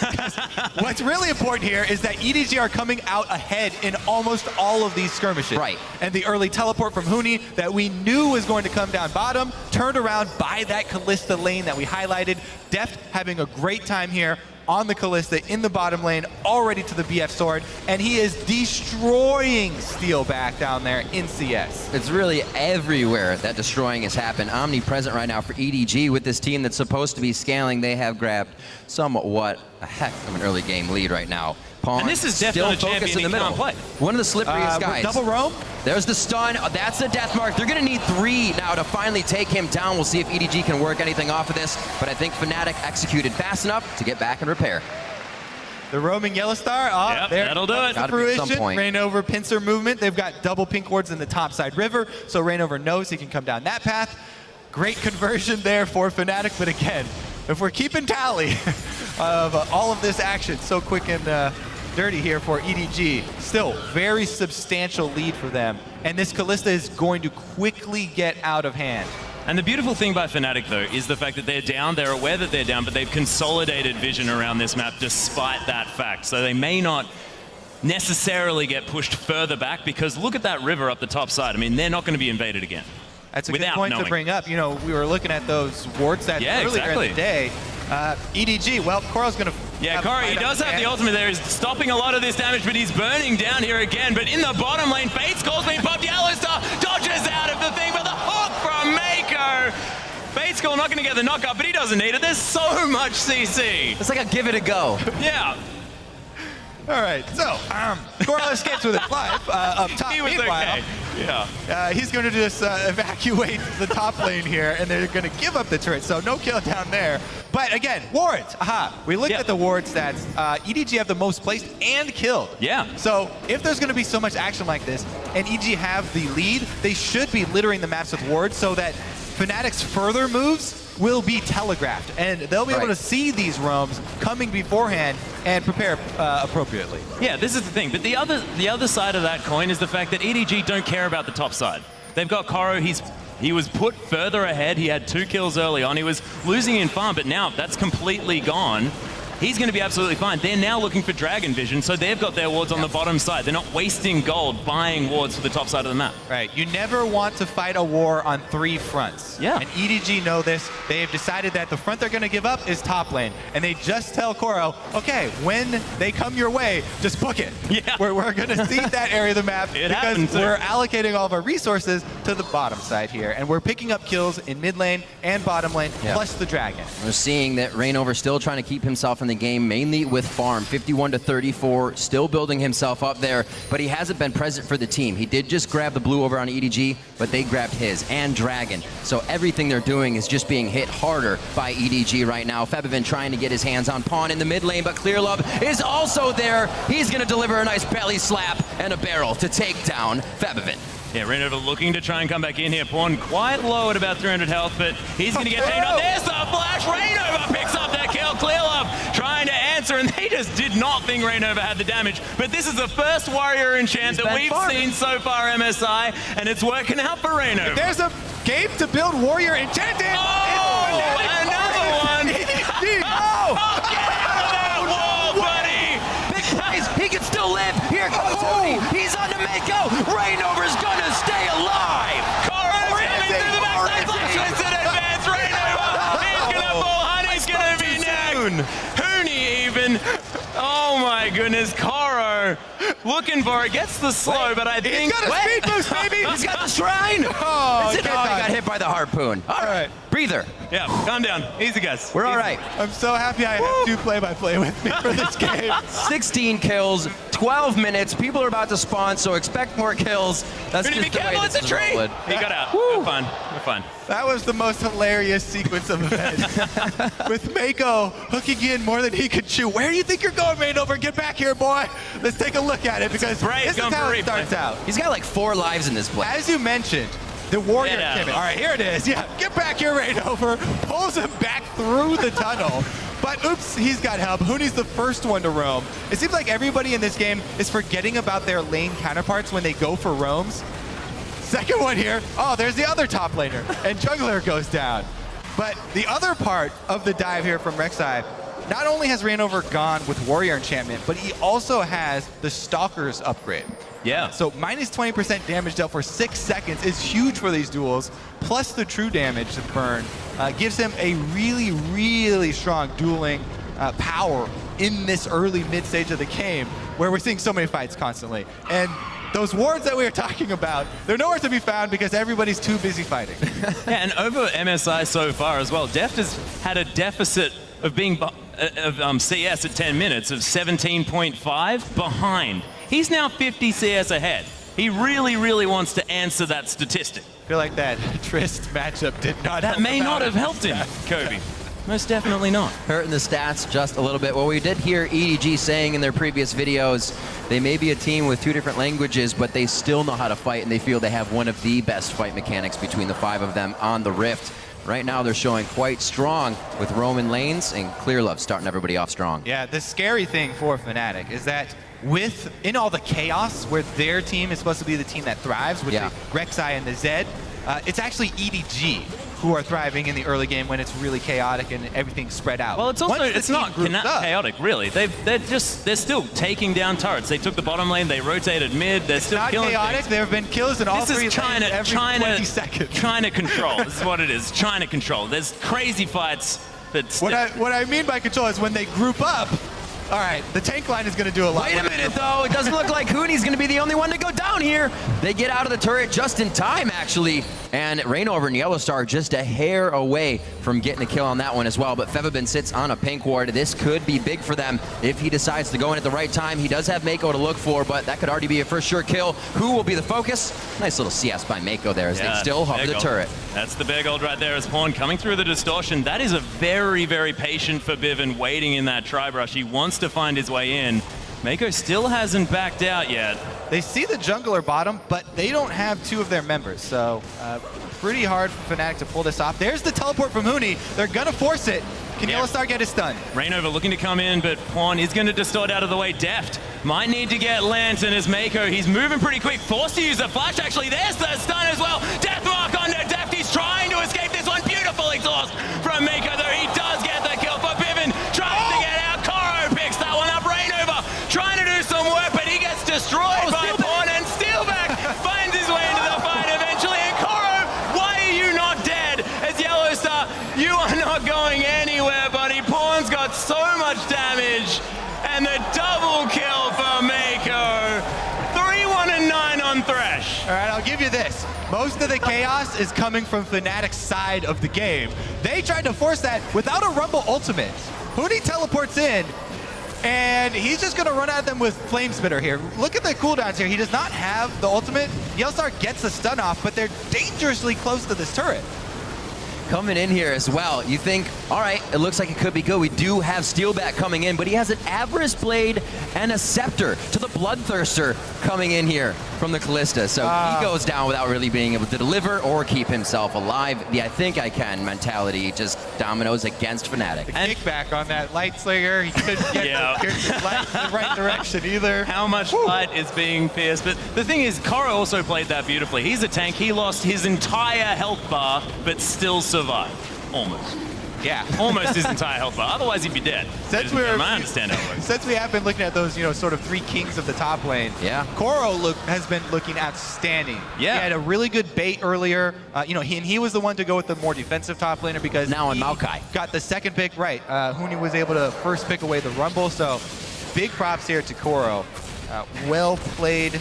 What's really important here is that EDG are coming out ahead in almost all of these skirmishes. Right. And the early teleport from Huni that we knew was going to come down bottom, turned around by that Callista lane that we highlighted. Deft having a great time here. on the Kalista in the bottom lane, already to the BF sword, and he is destroying Steelback down there in CS. It's really everywhere that destroying has happened. Omnipresent right now for EDG with this team that's supposed to be scaling. They have grabbed somewhat a heck of an early game lead right now. Pawn And this is definitely still a focused champion in the he middle. can't play. One of the slipperiest guys. Double roam? There's the stun. That's the death mark. They're going to need 3 now to finally take him down. We'll see if EDG can work anything off of this, but I think Fnatic executed fast enough to get back and repair. The roaming Yellow Star, Yep, there that'll do it. Gotta be at some fruition. point. Reignover pincer movement. They've got double pink wards in the top side river, so Reignover knows he can come down that path. Great conversion there for Fnatic, but again, if we're keeping tally of all of this action so quick and dirty here for EDG, still very substantial lead for them, and this Kalista is going to quickly get out of hand. And the beautiful thing by Fnatic, though, is the fact that they're down, they're aware that they're down, but they've consolidated vision around this map despite that fact. So they may not necessarily get pushed further back, because look at that river up the top side. I mean, they're not going to be invaded again. That's a good point to bring up. You know, we were looking at those ward stats earlier in the day. EDG, well, Coral's going to... Yeah, Corey, he does have the ultimate there. He's stopping a lot of this damage, but he's burning down here again. But in the bottom lane, Fate's calls being popped. Yellowstar dodges out of the thing, but the hook from Mako. Fate's call not going to get the knockup, but he doesn't need it. There's so much CC. It's like a give it a go. Yeah. All right, so Coral escapes with his life up top. He was Meanwhile, okay. Yeah. He's going to just evacuate the top lane here, and they're going to give up the turret, so no kill down there. But again, wards. We looked at the ward stats. EDG have the most placed and killed. Yeah. So if there's going to be so much action like this, and EDG have the lead, they should be littering the maps with wards so that Fnatic's further moves will be telegraphed, and they'll be able to see these roams coming beforehand and prepare appropriately. Yeah, this is the thing. But the other side of that coin is the fact that EDG don't care about the top side. They've got Koro. He was put further ahead. He had 2 kills early on. He was losing in farm, but now that's completely gone. He's going to be absolutely fine. They're now looking for Dragon Vision, so they've got their wards on the bottom side. They're not wasting gold buying wards for the top side of the map. Right. You never want to fight a war on 3 fronts. Yeah. And EDG know this. They have decided that the front they're going to give up is top lane. And they just tell Koro, okay, when they come your way, just book it. Yeah. We're going to cede that area of the map because we're allocating all of our resources to the bottom side here. And we're picking up kills in mid lane and bottom lane, plus the Dragon. We're seeing that Reignover still trying to keep himself in the game, mainly with farm, 51-34, still building himself up there, but he hasn't been present for the team. He did just grab the blue over on EDG, but they grabbed his and Dragon. So everything they're doing is just being hit harder by EDG right now. Febiven trying to get his hands on Pawn in the mid lane, but Clearlove is also there. He's going to deliver a nice belly slap and a barrel to take down Febiven. Yeah, Reignover looking to try and come back in here. Pawn quite low at about 300 health, but he's going to get tamed up. There's the flash. Reignover picks up that kill. Clearlove trying to answer, and they just did not think Reignover had the damage. But this is the first warrior enchant that we've seen so far, MSI, and it's working out for Reignover. There's a game to build warrior enchanted. Oh, another one. Oh, get out of that wall, buddy. Big plays. He can still live. Here comes Tony. He's on to Mako. Reignover's going to stay alive. Coro's coming through the backside. Flash instant advance. Reignover. He's going to fall. Honey's going to be next. Hooney even. Oh my goodness. Coro looking for it. Gets the slow, but I think... He's got a speed boost, baby. He's got the shrine. Oh, he got hit by the harpoon. All right. Breather. Yeah, calm down. Easy, guys. We're all right. I'm so happy I have 2 play-by-play with me for this game. 16 kills, 12 minutes. People are about to spawn, so expect more kills. That's Hooney, just be the way careful, this it's a is tree. rolling. He got out. We're fine. We're fine. That was the most hilarious sequence of events. With Mako hooking in more than he could chew. Where do you think you're going, Reignover? Get back here, boy. Let's take a look at it, because this is how it starts out. He's got like 4 lives in this play. As you mentioned, the warrior pivot. All right, here it is. Yeah, get back here, Reignover. Pulls him back through the tunnel. But oops, he's got help. Hooney's the first one to roam. It seems like everybody in this game is forgetting about their lane counterparts when they go for roams. Second one here. Oh, there's the other top laner. And Jungler goes down. But the other part of the dive here from Rek'Sai, not only has Reignover gone with Warrior Enchantment, but he also has the Stalker's upgrade. Yeah. So minus 20% damage dealt for 6 seconds is huge for these duels, plus the true damage to burn gives him a really, really strong dueling power in this early mid stage of the game where we're seeing so many fights constantly. And those wards that we were talking about, they're nowhere to be found because everybody's too busy fighting. Yeah, and over MSI so far as well, Deft has had a deficit of being CS at 10 minutes of 17.5 behind. He's now 50 CS ahead. He really, really wants to answer that statistic. I feel like that Trist matchup did not That may not have helped him, Kobe. Most definitely not. Hurting the stats just a little bit. Well, we did hear EDG saying in their previous videos they may be a team with 2 different languages, but they still know how to fight, and they feel they have one of the best fight mechanics between the 5 of them on the Rift. Right now, they're showing quite strong with Roman lanes and Clearlove starting everybody off strong. Yeah, the scary thing for Fnatic is that in all the chaos where their team is supposed to be the team that thrives with the Rek'Sai and the Zed, it's actually EDG who are thriving in the early game when it's really chaotic and everything's spread out. Well, it's also it's not chaotic, really. They're still taking down turrets. They took the bottom lane, they rotated mid, they're still killing things. It's not chaotic. There have been kills in all 3 lanes every 20 seconds. China control. This is what it is. China control. There's crazy fights. But what I mean by control is when they group up. All right, the tank line is going to do a lot. Wait a minute, though. It doesn't look like Hooney's going to be the only one to go down here. They get out of the turret just in time, actually. And Rainover and Yellowstar just a hair away from getting a kill on that one as well. But Fevabin sits on a pink ward. This could be big for them if he decides to go in at the right time. He does have Mako to look for, but that could already be a for sure kill. Who will be the focus? Nice little CS by Mako there as they still hover the turret. That's the big old right there as Pawn coming through the distortion. That is a very, very patient Forbidden waiting in that tri-brush. He wants to find his way in. Mako still hasn't backed out yet. They see the jungler bottom, but they don't have 2 of their members, so pretty hard for Fnatic to pull this off. There's the teleport from Hooney. They're gonna force it. Can Yellowstar get his stun? Rainover looking to come in, but Pawn is going to distort out of the way. Deft might need to get Lantern as Mako. He's moving pretty quick. Forced to use a flash, actually. There's the stun as well. Deathmark onto Deft. He's trying to escape this one. Beautiful exhaust from Mako, though he does get the kill. But Bivin tries to get out. Koro picks that one up. Rainover trying to do some work, but he gets destroyed by Pawn, and Steelback finds his way into the fight eventually. And Koro, why are you not dead? As Yellowstar, you are not going anywhere, buddy. Pawn's got so much damage, and the double kill for Mako. 3-1-9 on Thresh. All right, I'll give you this. Most of the chaos is coming from Fnatic's side of the game. They tried to force that without a Rumble ultimate. Hooney teleports in, and he's just going to run at them with Flame Spitter here. Look at the cooldowns here. He does not have the ultimate. Yellowstar gets the stun off, but they're dangerously close to this turret. Coming in here as well, you think, all right, it looks like it could be good. We do have Steelback coming in, but he has an Avarice Blade and a Scepter to the Bloodthirster coming in here from the Callista. So he goes down without really being able to deliver or keep himself alive. The I think I can mentality just dominoes against Fnatic. The kickback on that Light Slinger, he couldn't get the light in the right direction either. How much light is being pierced? But the thing is, Koro also played that beautifully. He's a tank. He lost his entire health bar, but still survived. Almost. Yeah. Almost his entire health bar. Otherwise, he'd be dead. I understand how it works. Since we have been looking at those, sort of 3 kings of the top lane, Koro has been looking outstanding. Yeah. He had a really good bait earlier. He was the one to go with the more defensive top laner because now on Maokai got the second pick right. Hooney was able to first pick away the Rumble, so big props here to Koro. Well played.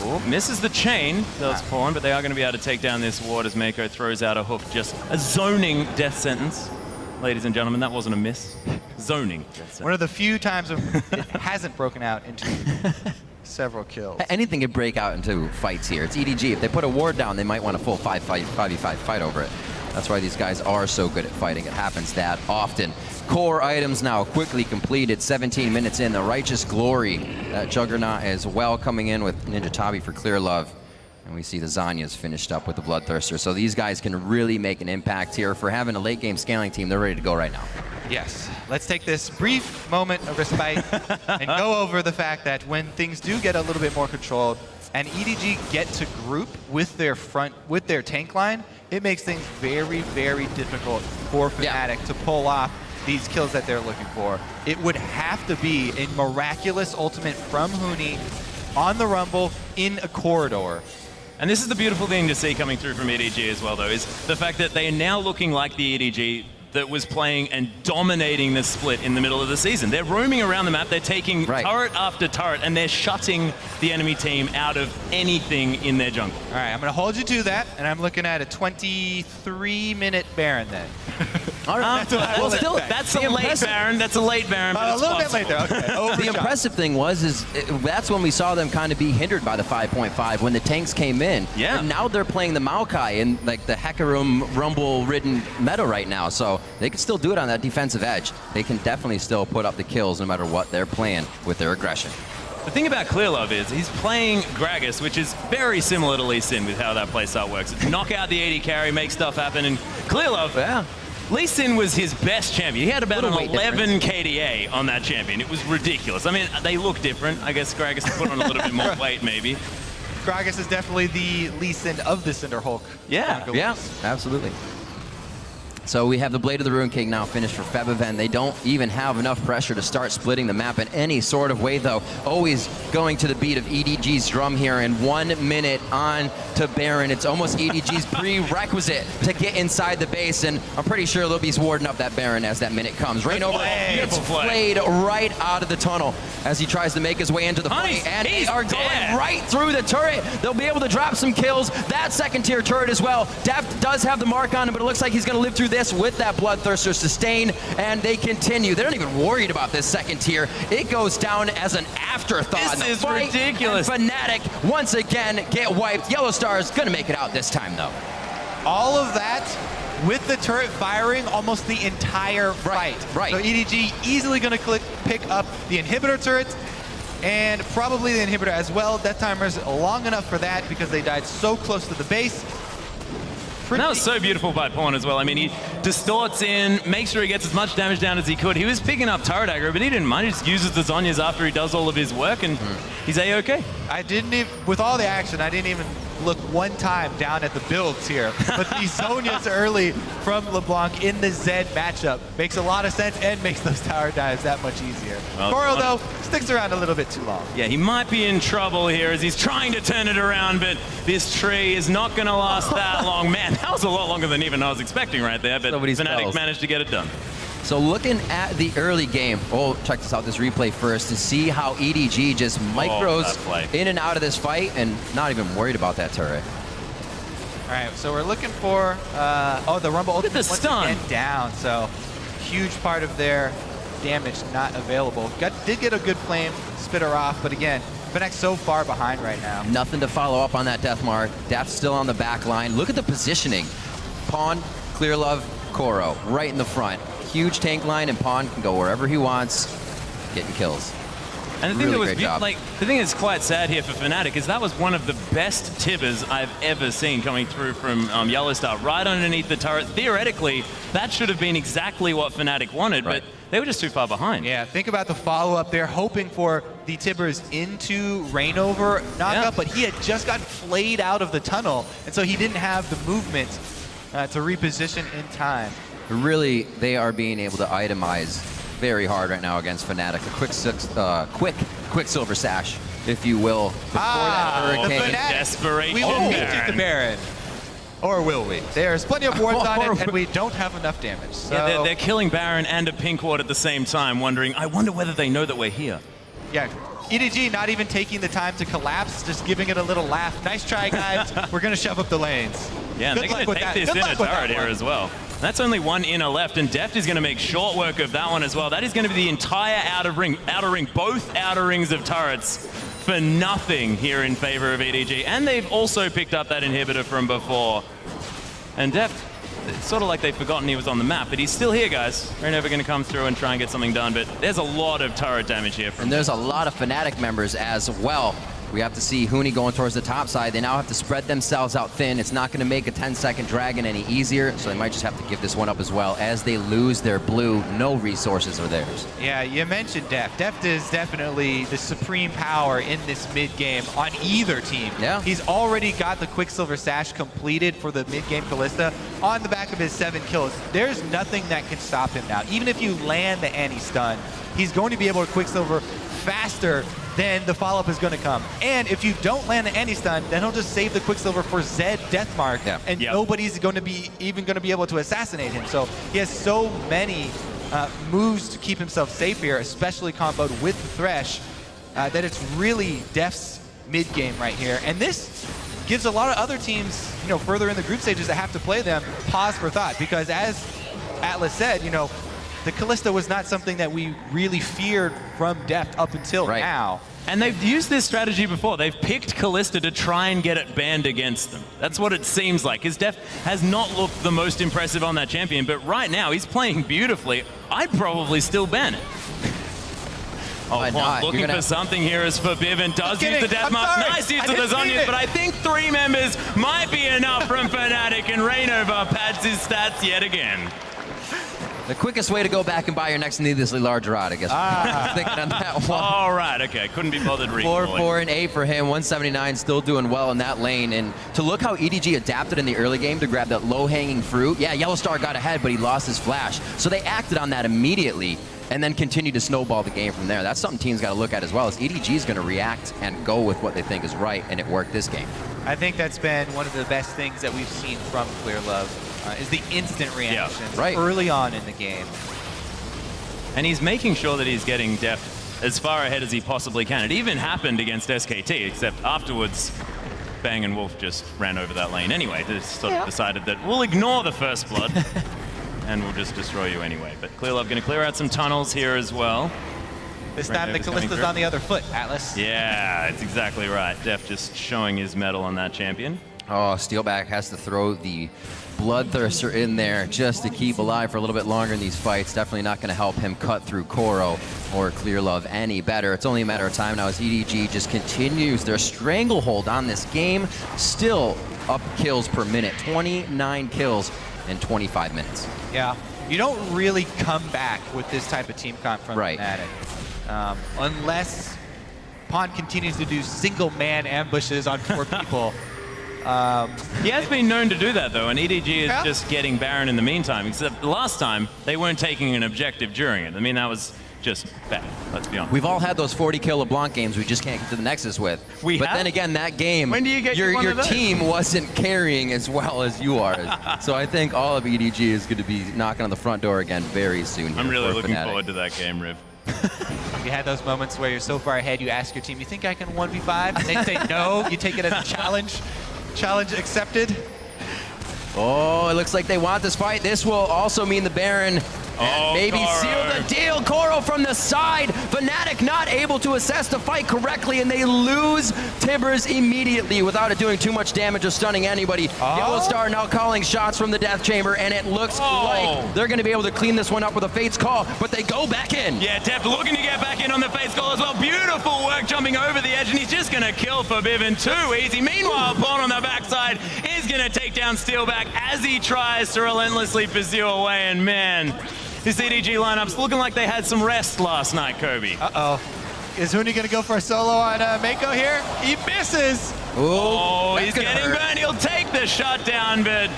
Ooh, misses the chain, does Pawn, but they are going to be able to take down this ward as Mako throws out a hook. Just a zoning death sentence. Ladies and gentlemen, that wasn't a miss. Zoning death sentence. One of the few times it hasn't broken out into several kills. Anything could break out into fights here. It's EDG. If they put a ward down, they might want a full 5v5 fight over it. That's why these guys are so good at fighting. It happens that often. Core items now quickly completed. 17 minutes in. The Righteous Glory. That Juggernaut as well coming in with Ninja Tabi for Clearlove. And we see the Zanya's finished up with the Bloodthirster. So these guys can really make an impact here. For having a late game scaling team, they're ready to go right now. Yes. Let's take this brief moment of respite and go over the fact that when things do get a little bit more controlled and EDG get to group with their tank line, it makes things very, very difficult for Fnatic to pull off these kills that they're looking for. It would have to be a miraculous ultimate from Hooney on the Rumble in a corridor. And this is the beautiful thing to see coming through from EDG as well, though, is the fact that they are now looking like the EDG that was playing and dominating the split in the middle of the season. They're roaming around the map, they're taking turret after turret, and they're shutting the enemy team out of anything in their jungle. All right, I'm going to hold you to that, and I'm looking at a 23-minute Baron then. All right. Well, still, that's a late Baron. That's a late Baron. But A little bit later. Okay. The impressive thing was that's when we saw them kind of be hindered by the 5.5 when the tanks came in. Yeah. And now they're playing the Maokai in like the Hecarim rumble-ridden meta right now, so they can still do it on that defensive edge. They can definitely still put up the kills no matter what they're playing with their aggression. The thing about Clearlove is he's playing Gragas, which is very similar to Lee Sin with how that playstyle works. Knock out the AD carry, make stuff happen, and Clearlove, Lee Sin was his best champion. He had about an 11 KDA on that champion. It was ridiculous. I mean, they look different. I guess Gragas put on a little bit more weight, maybe. Gragas is definitely the Lee Sin of the Cinderhulk. Yeah, absolutely. So we have the Blade of the Ruin King now finished for Febiven. They don't even have enough pressure to start splitting the map in any sort of way, though. Always going to the beat of EDG's drum here, and 1 minute on to Baron. It's almost EDG's prerequisite to get inside the base, and I'm pretty sure they'll be warding up that Baron as that minute comes. Reignover gets flayed right out of the tunnel as he tries to make his way into the fight, and they are going right through the turret. They'll be able to drop some kills. That second-tier turret as well. Deft does have the mark on him, but it looks like he's going to live through this with that Bloodthirster sustain, and they continue. They're not even worried about this second tier. It goes down as an afterthought. This is ridiculous. And Fnatic once again get wiped. Yellow Star is going to make it out this time, though. All of that with the turret firing almost the entire fight. Right. So EDG easily going to pick up the inhibitor turret and probably the inhibitor as well. Death timer's long enough for that because they died so close to the base. And that was so beautiful by Pawn as well. I mean, he distorts in, makes sure he gets as much damage down as he could. He was picking up turret aggro, but he didn't mind. He just uses the Zhonya's after he does all of his work, and he's A-okay. I didn't even, with all the action, I didn't even look one time down at the builds here. But these Zhonya's early from LeBlanc in the Zed matchup makes a lot of sense and makes those tower dives that much easier. Well, Coral, though, sticks around a little bit too long. Yeah, he might be in trouble here as he's trying to turn it around, but this tree is not going to last that long. Man, that was a lot longer than even I was expecting right there, but Fnatic managed to get it done. So looking at the early game, check this out, this replay first, to see how EDG just micros in and out of this fight and not even worried about that turret. All right, so we're looking for, the Rumble ultimate once again down, so huge part of their damage not available. Did get a good flame spitter off, but again, Fnatic so far behind right now. Nothing to follow up on that death mark. Death's still on the back line. Look at the positioning. Pawn, Clearlove, Koro, right in the front. Huge tank line, and Pawn can go wherever he wants, getting kills. And the thing that was the thing that's quite sad here for Fnatic is that was one of the best tibbers I've ever seen coming through from Yellow Star, right underneath the turret. Theoretically, that should have been exactly what Fnatic wanted, but they were just too far behind. Yeah, think about the follow-up there, hoping for the tibbers into Reignover knockup, but he had just gotten flayed out of the tunnel, and so he didn't have the movement to reposition in time. Really, they are being able to itemize very hard right now against Fnatic. A quick Quicksilver Sash, if you will, before that Hurricane. Desperation. We will take the Baron. Or will we? There's plenty of wards on it, and we don't have enough damage. So. Yeah, they're killing Baron and a pink ward at the same time, wondering, I wonder whether they know that we're here. Yeah, EDG not even taking the time to collapse, just giving it a little laugh. Nice try, guys. We're going to shove up the lanes. Yeah, and they're going to take this inner turret here as well. That's only one inner left, and Deft is going to make short work of that one as well. That is going to be the entire outer ring, both outer rings of turrets for nothing here in favor of EDG. And they've also picked up that inhibitor from before. And Deft, it's sort of like they've forgotten he was on the map, but he's still here, guys. They're never going to come through and try and get something done, but there's a lot of turret damage here. And there's a lot of Fnatic members as well. We have to see Huni going towards the top side. They now have to spread themselves out thin. It's not going to make a 10-second dragon any easier, so they might just have to give this one up as well. As they lose their blue, no resources are theirs. Yeah, you mentioned Deft. Deft is definitely the supreme power in this mid-game on either team. Yeah. He's already got the Quicksilver Sash completed for the mid-game Kalista on the back of his 7 kills. There's nothing that can stop him now. Even if you land the anti-stun, he's going to be able to Quicksilver faster than the follow-up is going to come. And if you don't land the anti-stun, then he'll just save the Quicksilver for Zed Deathmark, and nobody's going to be able to assassinate him. So he has so many moves to keep himself safe here, especially comboed with the Thresh, that it's really Def's mid-game right here. And this gives a lot of other teams, further in the group stages that have to play them, pause for thought. Because as Atlas said, the Kalista was not something that we really feared from Deft up until now. And they've used this strategy before. They've picked Kalista to try and get it banned against them. That's what it seems like. His Deft has not looked the most impressive on that champion, but right now he's playing beautifully. I'd probably still ban it. Oh, Juan, looking for something here as Forbidden does use the death mark. Nice use of the Zhonya's, but I think 3 members might be enough from Fnatic, and Rainova pads his stats yet again. The quickest way to go back and buy your next needlessly large rod, I guess. Thinking on that one. All right, okay. Couldn't be bothered reading. 4, 4, and 8 for him. 179 still doing well in that lane. And to look how EDG adapted in the early game to grab that low-hanging fruit. Yeah, Yellowstar got ahead, but he lost his flash. So they acted on that immediately and then continued to snowball the game from there. That's something teams got to look at as well, as EDG is going to react and go with what they think is right, and it worked this game. I think that's been one of the best things that we've seen from Clear Love, is the instant reactions early on in the game. And he's making sure that he's getting Deft as far ahead as he possibly can. It even happened against SKT, except afterwards, Bang and Wolf just ran over that lane anyway. They sort of decided that we'll ignore the first blood and we'll just destroy you anyway. But Clear Love going to clear out some tunnels here as well. This time the Kalista's on the other foot, Atlas. Yeah, it's exactly right. Deft just showing his mettle on that champion. Oh, Steelback has to throw the Bloodthirster in there just to keep alive for a little bit longer in these fights. Definitely not going to help him cut through Koro or Clear Love any better. It's only a matter of time now as EDG just continues their stranglehold on this game. Still up kills per minute, 29 kills in 25 minutes. Yeah, you don't really come back with this type of team comp from Fnatic. Unless Pond continues to do single-man ambushes on 4 people. He has been known to do that though, and EDG is just getting Baron in the meantime, except last time they weren't taking an objective during it. I mean, that was just bad, let's be honest. We've all had those 40 kill LeBlanc games we just can't get to the Nexus with. But then again, that game, when do you get your team wasn't carrying as well as you are. So I think all of EDG is going to be knocking on the front door again very soon. I'm really looking forward to that game, Riv. You had those moments where you're so far ahead, you ask your team, you think I can 1v5? And they say no, you take it as a challenge. Challenge accepted. Oh, it looks like they want this fight. This will also mean the Baron maybe seal the deal. Koro from the side. Fnatic not able to assess the fight correctly, and they lose Tibbers immediately without it doing too much damage or stunning anybody. Yellowstar now calling shots from the Death Chamber, and it looks like they're going to be able to clean this one up with a Fate's Call, but they go back in. Yeah, Deft looking to get back in on the Fate's Call as well. Beautiful work jumping over the edge, and he's just going to kill Forbidden too easy. Meanwhile, Pawn on the backside is going to take down Steelback as he tries to relentlessly pursue away, and man, this EDG lineup's looking like they had some rest last night, Kobe. Uh-oh. Is Huni going to go for a solo on Mako here? He misses! Oh, he's getting burned. He'll take the shutdown, but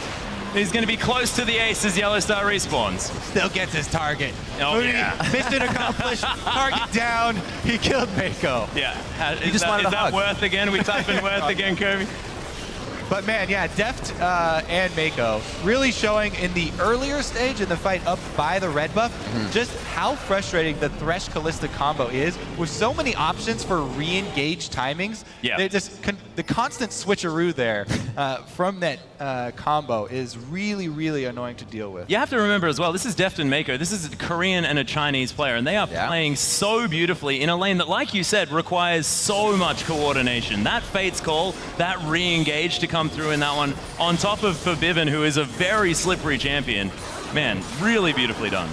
he's going to be close to the ace as Yellowstar respawns. Still gets his target. Oh, Huni, mission accomplished. Target down. He killed Mako. Yeah. Is that worth again? We type in worth again, Kobe? But man, yeah, Deft and Mako really showing in the earlier stage in the fight up by the red buff just how frustrating the Thresh Kalista combo is with so many options for re-engage timings. Yeah. They just the constant switcheroo there from that combo is really, really annoying to deal with. You have to remember as well, this is Deft and Mako. This is a Korean and a Chinese player, and they are playing so beautifully in a lane that, like you said, requires so much coordination. That Fate's Call, that re-engage to come through in that one, on top of Forbidden, who is a very slippery champion. Man, really beautifully done.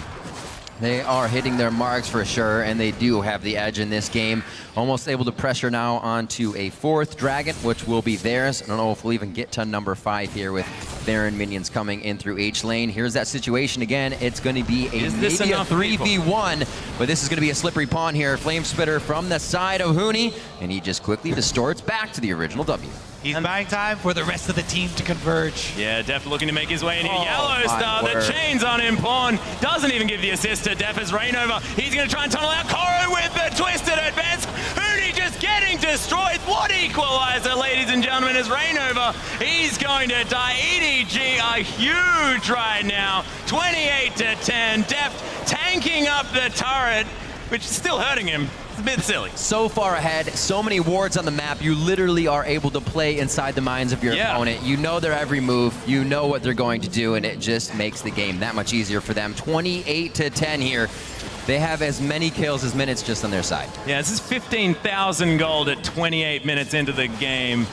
They are hitting their marks for sure, and they do have the edge in this game. Almost able to pressure now onto a 4th dragon, which will be theirs. I don't know if we'll even get to number 5 here with Baron minions coming in through H lane. Here's that situation again. It's going to be maybe a 3v1, but this is going to be a slippery pawn here. Flame Spitter from the side of Huni, and he just quickly distorts back to the original W. He's buying time for the rest of the team to converge. Yeah, Def looking to make his way in here. Oh, Yellow my Star, the word. chains on him. Pawn doesn't even give the assist to Def as Rainover. He's going to try and tunnel out. Koro with the twisted advance. Huni just getting destroyed. What equalizer, ladies and gentlemen, as Rainover. He's going to die. EDG are huge right now. 28-10. Def tanking up the turret, which is still hurting him. It's a bit silly. So far ahead, so many wards on the map, you literally are able to play inside the minds of your opponent. You know their every move, you know what they're going to do, and it just makes the game that much easier for them. 28-10 here. They have as many kills as minutes just on their side. Yeah, this is 15,000 gold at 28 minutes into the game.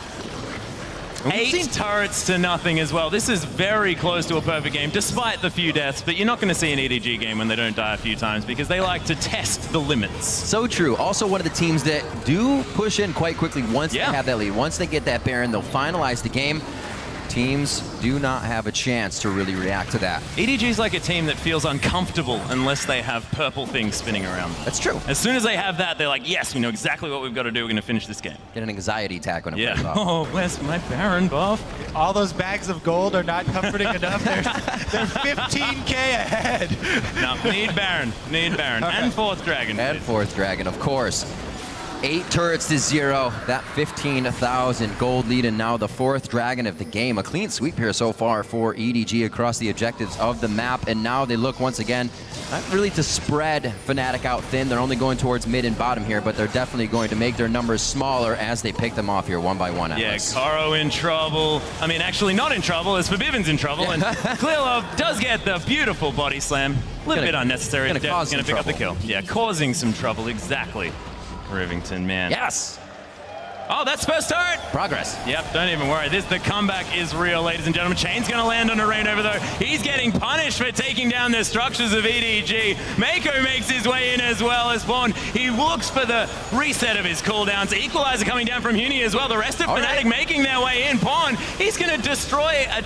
8 turrets to nothing as well. This is very close to a perfect game, despite the few deaths, but you're not going to see an EDG game when they don't die a few times because they like to test the limits. So true. Also one of the teams that do push in quite quickly once they have that lead. Once they get that Baron, they'll finalize the game. Teams do not have a chance to really react to that. EDG is like a team that feels uncomfortable unless they have purple things spinning around. That's true. As soon as they have that, they're like, yes, we know exactly what we've got to do. We're going to finish this game. Get an anxiety attack when it plays off. Oh, where's my Baron buff? All those bags of gold are not comforting enough. They're 15k ahead. No, need Baron. Need Baron. Okay. And 4th Dragon. And 4th Dragon, of course. 8 turrets to 0. That 15,000 gold lead, and now the 4th Dragon of the game. A clean sweep here so far for EDG across the objectives of the map, and now they look once again not really to spread Fnatic out thin. They're only going towards mid and bottom here, but they're definitely going to make their numbers smaller as they pick them off here one by one. Yeah, Atlas. Karo in trouble. I mean, actually not in trouble, as Forbidden's in trouble, and Clearlove does get the beautiful body slam. A little bit unnecessary. Gonna Def's cause gonna some pick up the kill. Yeah, causing some trouble, exactly. Rivington, man. Yes! Oh, that's first turret! Progress. Yep, don't even worry. The comeback is real, ladies and gentlemen. Chain's gonna land on a Rainover, though. He's getting punished for taking down the structures of EDG. Mako makes his way in as well as Pawn. He looks for the reset of his cooldowns. Equalizer coming down from Huni as well. The rest of Fnatic making their way in. Pawn, he's gonna destroy a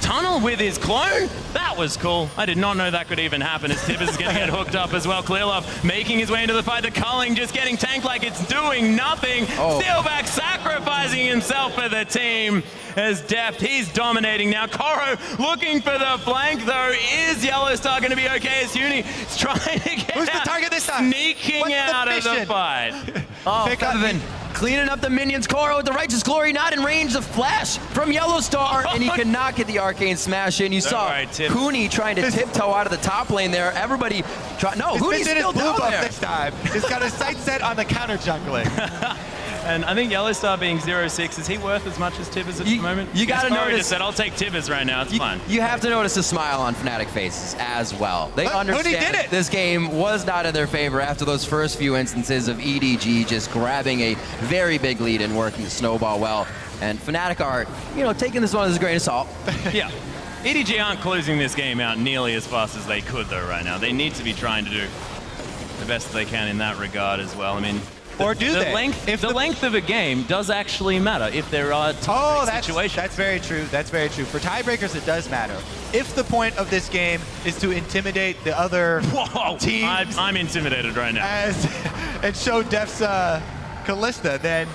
tunnel with his clone? That was cool. I did not know that could even happen as Tibbers is going to get hooked up as well. Clearlove making his way into the fight. The culling just getting tanked like it's doing nothing. Steelback sacrificing himself for the team as Deft. He's dominating now. Koro looking for the flank though. Is Yellow Star going to be okay as Huni is trying to get Who's the target this time? Sneaking out of the fight. Featherman cleaning up the minions. Koro with the Righteous Glory, not in range. The flash from Yellow Star, and he cannot get the Arcane Smash in. You saw Huni trying to tiptoe out of the top lane there. Everybody try. No, Huni's still down there. This time. He's got his sight set on the counter jungling. And I think Yellow Star being 0-6, is he worth as much as Tibbers at the moment? You gotta notice. Just said, I'll take Tibbers right now, it's fine. You have to notice the smile on Fnatic faces as well. They understand did it. This game was not in their favor after those first few instances of EDG just grabbing a very big lead and working the snowball well. And Fnatic are, taking this one as a grain of salt. Yeah. EDG aren't closing this game out nearly as fast as they could, though, right now. They need to be trying to do the best they can in that regard as well. I mean, or do they? The length of a game does actually matter if there are situations. That's very true. That's very true. For tiebreakers, it does matter. If the point of this game is to intimidate the other teams, I'm intimidated right now. And show Def's Callista, then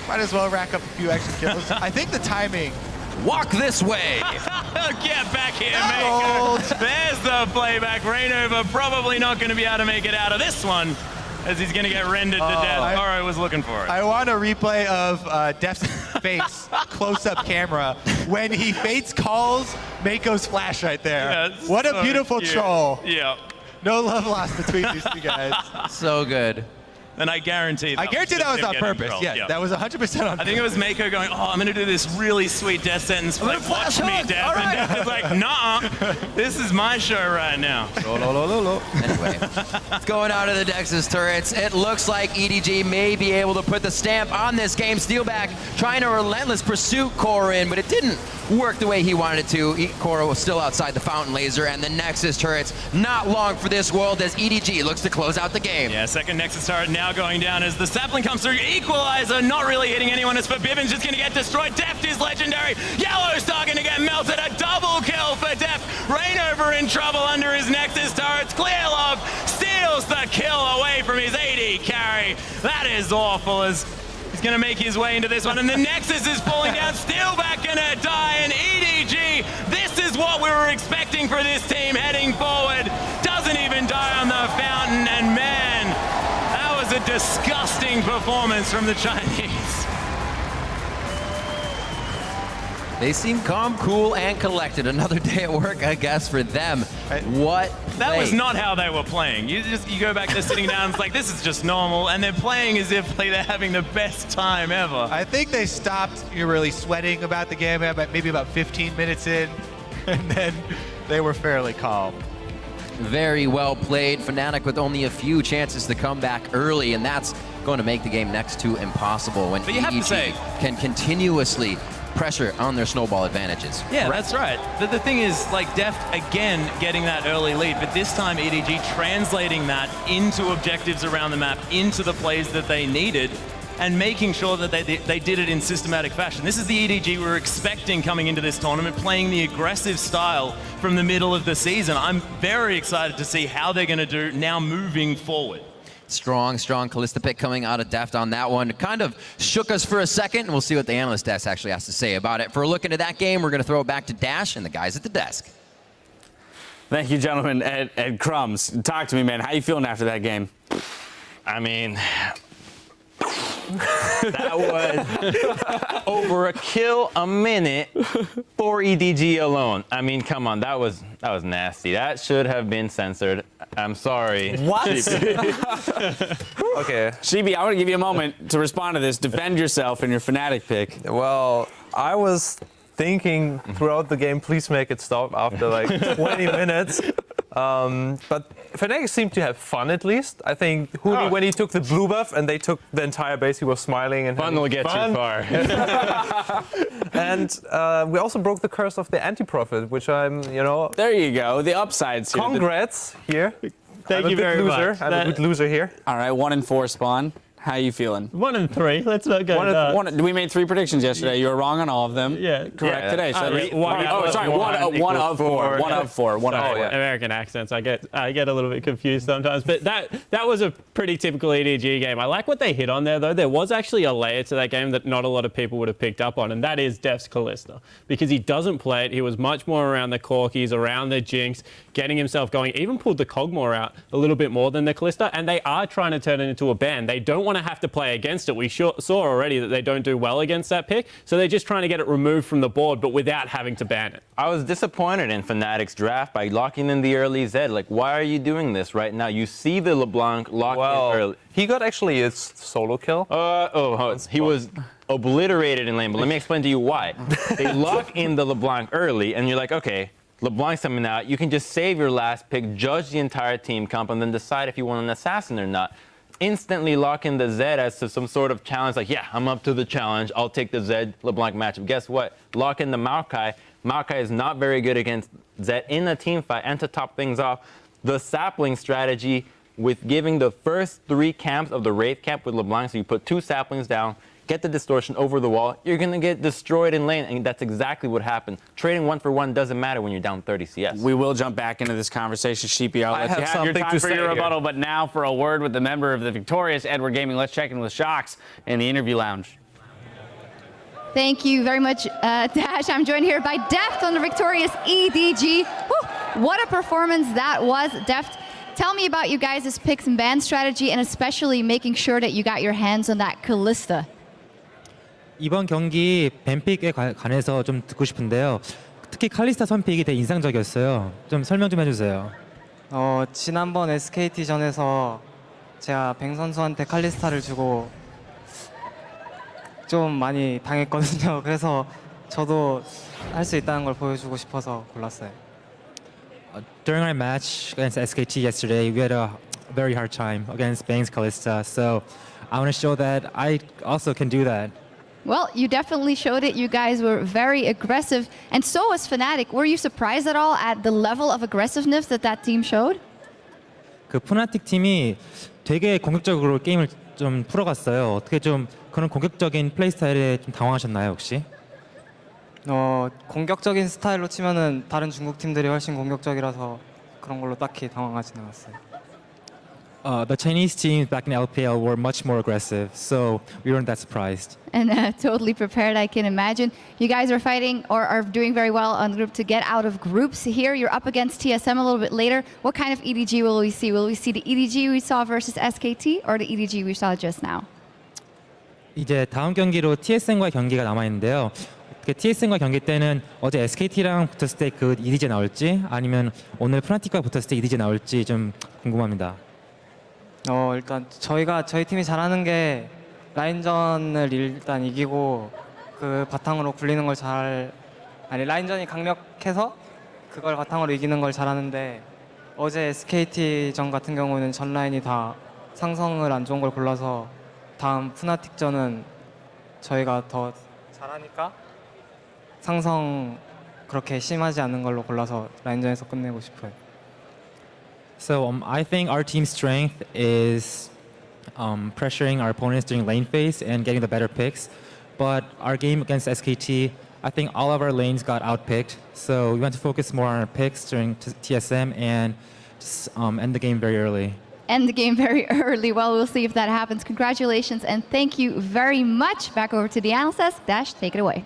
might as well rack up a few extra kills. I think the timing. Walk this way. Get back here, Mako. There's the playback. Rainover probably not going to be able to make it out of this one, as he's going to get rendered to death. Koro was looking for it. I want a replay of Def's face, close-up camera, when he fates calls Mako's flash right there. Yeah, what a beautiful cute. troll. Yeah. No love lost between these two guys. So good. And I guarantee that was on purpose. Yeah, that was 100% on purpose. I think it was Mako going, oh, I'm going to do this really sweet death sentence. Like, watch me, Def. All right. And Def is like, nah, this is my show right now. Anyway, it's going out of the Nexus turrets. It looks like EDG may be able to put the stamp on this game. Steelback trying to relentless pursuit Korin, but it didn't work the way he wanted it to. Koro was still outside the fountain laser, and the Nexus turrets not long for this world as EDG looks to close out the game. Yeah, second Nexus turret now going down as the sapling comes through. Equalizer not really hitting anyone as Forbidden's just going to get destroyed. Deft is legendary. Yellow Star going to get melted. A double kill for Deft. Rainover in trouble under his Nexus turrets. Clearlove steals the kill away from his AD carry. That is awful as He's going to make his way into this one, and the Nexus is falling down. Still back going to die, and EDG, this is what we were expecting for this team heading forward. Doesn't even die on the fountain, and man, that was a disgusting performance from the Chinese. They seem calm, cool, and collected. Another day at work, I guess, for them. What That was not how they were playing. You go back there sitting down, it's like, this is just normal, and they're playing as if like, they're having the best time ever. I think they stopped really sweating about the game maybe about 15 minutes in, and then they were fairly calm. Very well played. Fnatic with only a few chances to come back early, and that's going to make the game next to impossible when But you have to EDG say- can continuously pressure on their snowball advantages. Yeah, that's right. The thing is, like, Deft, again, getting that early lead, but this time EDG translating that into objectives around the map, into the plays that they needed, and making sure that they did it in systematic fashion. This is the EDG we were expecting coming into this tournament, playing the aggressive style from the middle of the season. I'm very excited to see how they're going to do now moving forward. Strong Kalista pick coming out of Deft on that one. Kind of shook us for a second, and we'll see what the analyst desk actually has to say about it. For a look into that game, we're going to throw it back to Dash and the guys at the desk. Thank you, gentlemen. Ed Crumbs, talk to me, man. How you feeling after that game? I mean, that was over a kill a minute for EDG alone. I mean, come on, that was nasty. That should have been censored. I'm sorry. What? Okay. Shibi, I want to give you a moment to respond to this. Defend yourself in your Fnatic pick. Well, I was thinking throughout the game, please make it stop after like 20 minutes. But Fnatic seemed to have fun at least. I think Huni, when he took the blue buff and they took the entire base, he was smiling and Fun will get you far. And we also broke the curse of the anti-profit, which I'm, There you go. The upsides here. Congrats here. Thank you very much. I'm a good loser here. All right, 1-4 spawn. How you feeling? 1-3. Let's not go nuts. We made 3 predictions yesterday. You were wrong on all of them. Yeah. Correct today. So one of 4. One of 4. American accents. I get a little bit confused sometimes. But that was a pretty typical EDG game. I like what they hit on there, though. There was actually a layer to that game that not a lot of people would have picked up on, and that is Deft's Kalista. Because he doesn't play it. He was much more around the Corkies, around the Jinx, getting himself going. Even pulled the Kog'Maw out a little bit more than the Kalista, and they are trying to turn it into a ban. They don't want to have to play against it. We saw already that they don't do well against that pick, so they're just trying to get it removed from the board, but without having to ban it. I was disappointed in Fnatic's draft by locking in the early Zed. Like, why are you doing this right now? You see the LeBlanc locked in early. He got actually his solo kill. He was obliterated in lane, but let me explain to you why. They lock in the LeBlanc early, and you're like, okay, LeBlanc's coming out. You can just save your last pick, judge the entire team comp, and then decide if you want an assassin or not. Instantly lock in the Zed as to some sort of challenge, like, yeah, I'm up to the challenge. I'll take the Zed LeBlanc matchup. Guess what? Lock in the Maokai. Maokai is not very good against Zed in a team fight. And to top things off, the sapling strategy with giving the first 3 camps of the Wraith camp with LeBlanc, so you put 2 saplings down, get the distortion over the wall, you're going to get destroyed in lane, and that's exactly what happened. Trading 1 for 1 doesn't matter when you're down 30 CS. We will jump back into this conversation, Sheepy. I'll let you have your time for your rebuttal, but now for a word with the member of the victorious Edward Gaming. Let's check in with Shox in the interview lounge. Thank you very much, Dash. I'm joined here by Deft on the victorious EDG. Whew, what a performance that was, Deft. Tell me about you guys' picks and ban strategy, and especially making sure that you got your hands on that Kalista. 이번 경기 밴픽에 관해서 좀 듣고 싶은데요. 특히 칼리스타 선픽이 되게 인상적이었어요. 좀 설명 좀 해주세요. 지난번 SKT전에서 제가 뱅 선수한테 칼리스타를 주고 좀 많이 당했거든요. 그래서 저도 할 수 있다는 걸 보여주고 싶어서 골랐어요. During our match against SKT yesterday, we had a very hard time against Bang's Kalista. So I want to show that I also can do that. Well, you definitely showed it. You guys were very aggressive, and so was Fnatic. Were you surprised at all at the level of aggressiveness that team showed? 그 푸나틱 팀이 되게 공격적으로 게임을 좀 풀어갔어요. 어떻게 좀 그런 공격적인 플레이 스타일에 좀 당황하셨나요, 혹시? 공격적인 스타일로 치면은 다른 중국 팀들이 훨씬 공격적이라서 그런 걸로 딱히 당황하지는 않았어요. the Chinese teams back in LPL were much more aggressive, so we weren't that surprised. And totally prepared, I can imagine. You guys are fighting or are doing very well on group to get out of groups here. You're up against TSM a little bit later. What kind of EDG will we see? Will we see the EDG we saw versus SKT or the EDG we saw just now? 이제 다음 경기로 TSM과 경기가 남아 있는데요. 그 TSM과 경기 때는 어제 SKT랑 붙었을 때 그 EDG 나올지 아니면 오늘 프나틱과 붙었을 때 EDG 나올지 좀 궁금합니다. 일단 저희 팀이 잘하는 게 라인전을 일단 이기고 그 바탕으로 굴리는 걸 라인전이 강력해서 그걸 바탕으로 이기는 걸 잘하는데 어제 SKT전 같은 경우는 전 라인이 다 상성을 안 좋은 걸 골라서 다음 푸나틱전은 저희가 더 잘하니까 상성 그렇게 심하지 않은 걸로 골라서 라인전에서 끝내고 싶어요. So I think our team's strength is pressuring our opponents during lane phase and getting the better picks. But our game against SKT, I think all of our lanes got outpicked. So we want to focus more on our picks during TSM and just end the game very early. End the game very early. Well, we'll see if that happens. Congratulations and thank you very much. Back over to the analyst. Dash, take it away.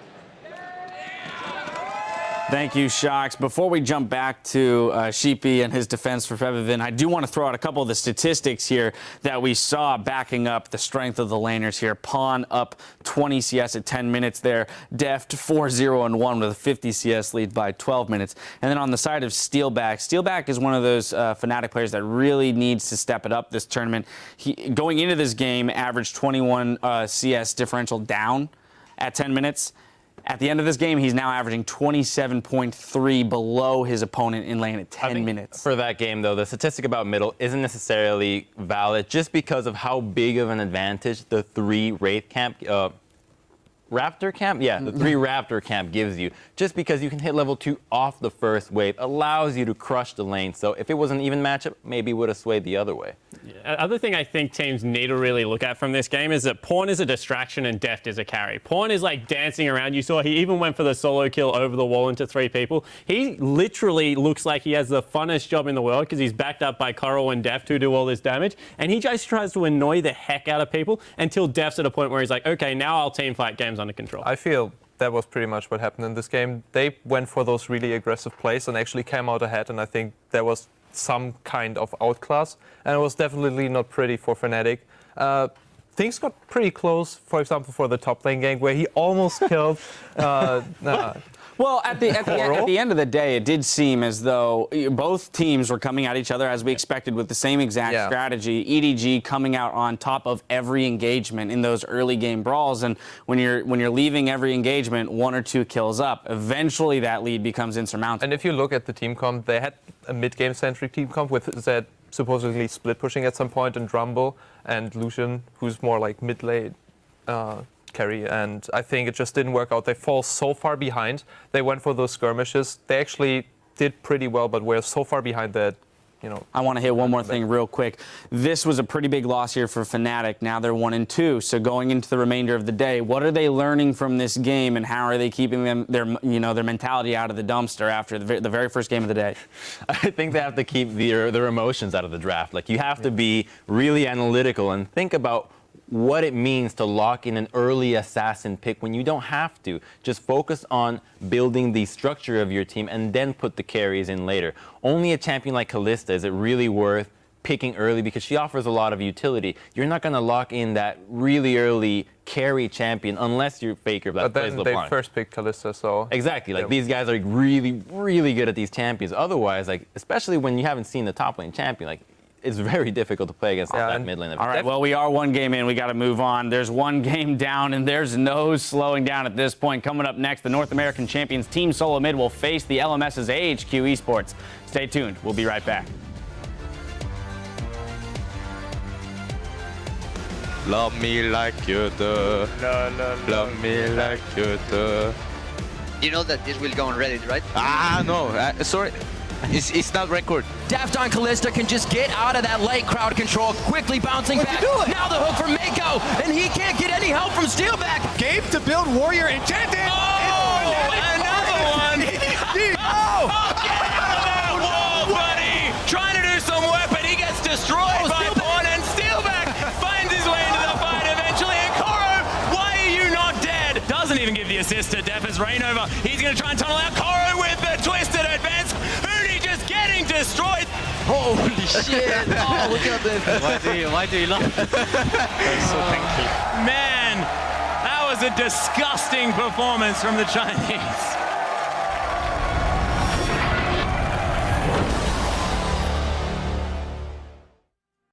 Thank you, Shox. Before we jump back to Sheepy and his defense for Fevivin, I do want to throw out a couple of the statistics here that we saw backing up the strength of the laners here. Pawn up 20 CS at 10 minutes there. Deft 4-0-1 with a 50 CS lead by 12 minutes. And then on the side of Steelback is one of those Fnatic players that really needs to step it up this tournament. He, going into this game, averaged 21 CS differential down at 10 minutes. At the end of this game, he's now averaging 27.3 below his opponent in lane at 10 minutes. For that game, though, the statistic about middle isn't necessarily valid just because of how big of an advantage the 3 Wraith camp, Raptor camp? Yeah, the 3 Raptor camp gives you. Just because you can hit level 2 off the first wave allows you to crush the lane. So if it was an even matchup, maybe it would have swayed the other way. Yeah. Other thing I think teams need to really look at from this game is that Pawn is a distraction and Deft is a carry. Pawn is like dancing around. You saw he even went for the solo kill over the wall into 3 people. He literally looks like he has the funnest job in the world because he's backed up by Coral and Deft who do all this damage. And he just tries to annoy the heck out of people until Deft's at a point where he's like, okay, now I'll team fight games under control. I feel that was pretty much what happened in this game. They went for those really aggressive plays and actually came out ahead, and I think there was some kind of outclass, and it was definitely not pretty for Fnatic. Things got pretty close, for example, for the top lane gang, where he almost killed Well, at the end of the day, it did seem as though both teams were coming at each other as we expected with the same exact strategy. EDG coming out on top of every engagement in those early game brawls, and when you're leaving every engagement 1 or 2 kills up, eventually that lead becomes insurmountable. And if you look at the team comp, they had a mid-game centric team comp with Zed supposedly split pushing at some point, and Drumble and Lucian, who's more like mid-lane carry, and I think it just didn't work out. They fall so far behind. They went for those skirmishes. They actually did pretty well, but we're so far behind that, you know. I want to hit one more thing real quick. This was a pretty big loss here for Fnatic. Now they're 1-2. So going into the remainder of the day, what are they learning from this game, and how are they keeping their mentality out of the dumpster after the very first game of the day? I think they have to keep their emotions out of the draft. Like, you have to be really analytical and think about what it means to lock in an early assassin pick when you don't have to. Just focus on building the structure of your team and then put the carries in later. Only a champion like Kalista is it really worth picking early because she offers a lot of utility. You're not going to lock in that really early carry champion unless you're Faker that plays LeBlanc. But then they first picked Kalista, so... Exactly. Like, these guys are really, really good at these champions. Otherwise, like, especially when you haven't seen the top lane champion, like, it's very difficult to play against that mid lane. All right, well, we are 1 game in. We got to move on. There's 1 game down, and there's no slowing down at this point. Coming up next, the North American champions Team Solo Mid will face the LMS's AHQ Esports. Stay tuned. We'll be right back. Love me like you do. Love me like you do. You know that this will go on Reddit, right? No. Sorry. It's not record. Deft on Kalista can just get out of that late crowd control, quickly bouncing back. Now the hook from Mako, and he can't get any help from Steelback. Game to build Warrior Enchanted. Oh, another one. Get out of that wall, buddy. Trying to do some weapon. He gets destroyed by assist to Def as Rainover. He's going to try and tunnel out. Koro with the twisted advance. Huni just getting destroyed. Holy shit! Oh, look at this. Why do you laugh? That's so thank you. Man, that was a disgusting performance from the Chinese.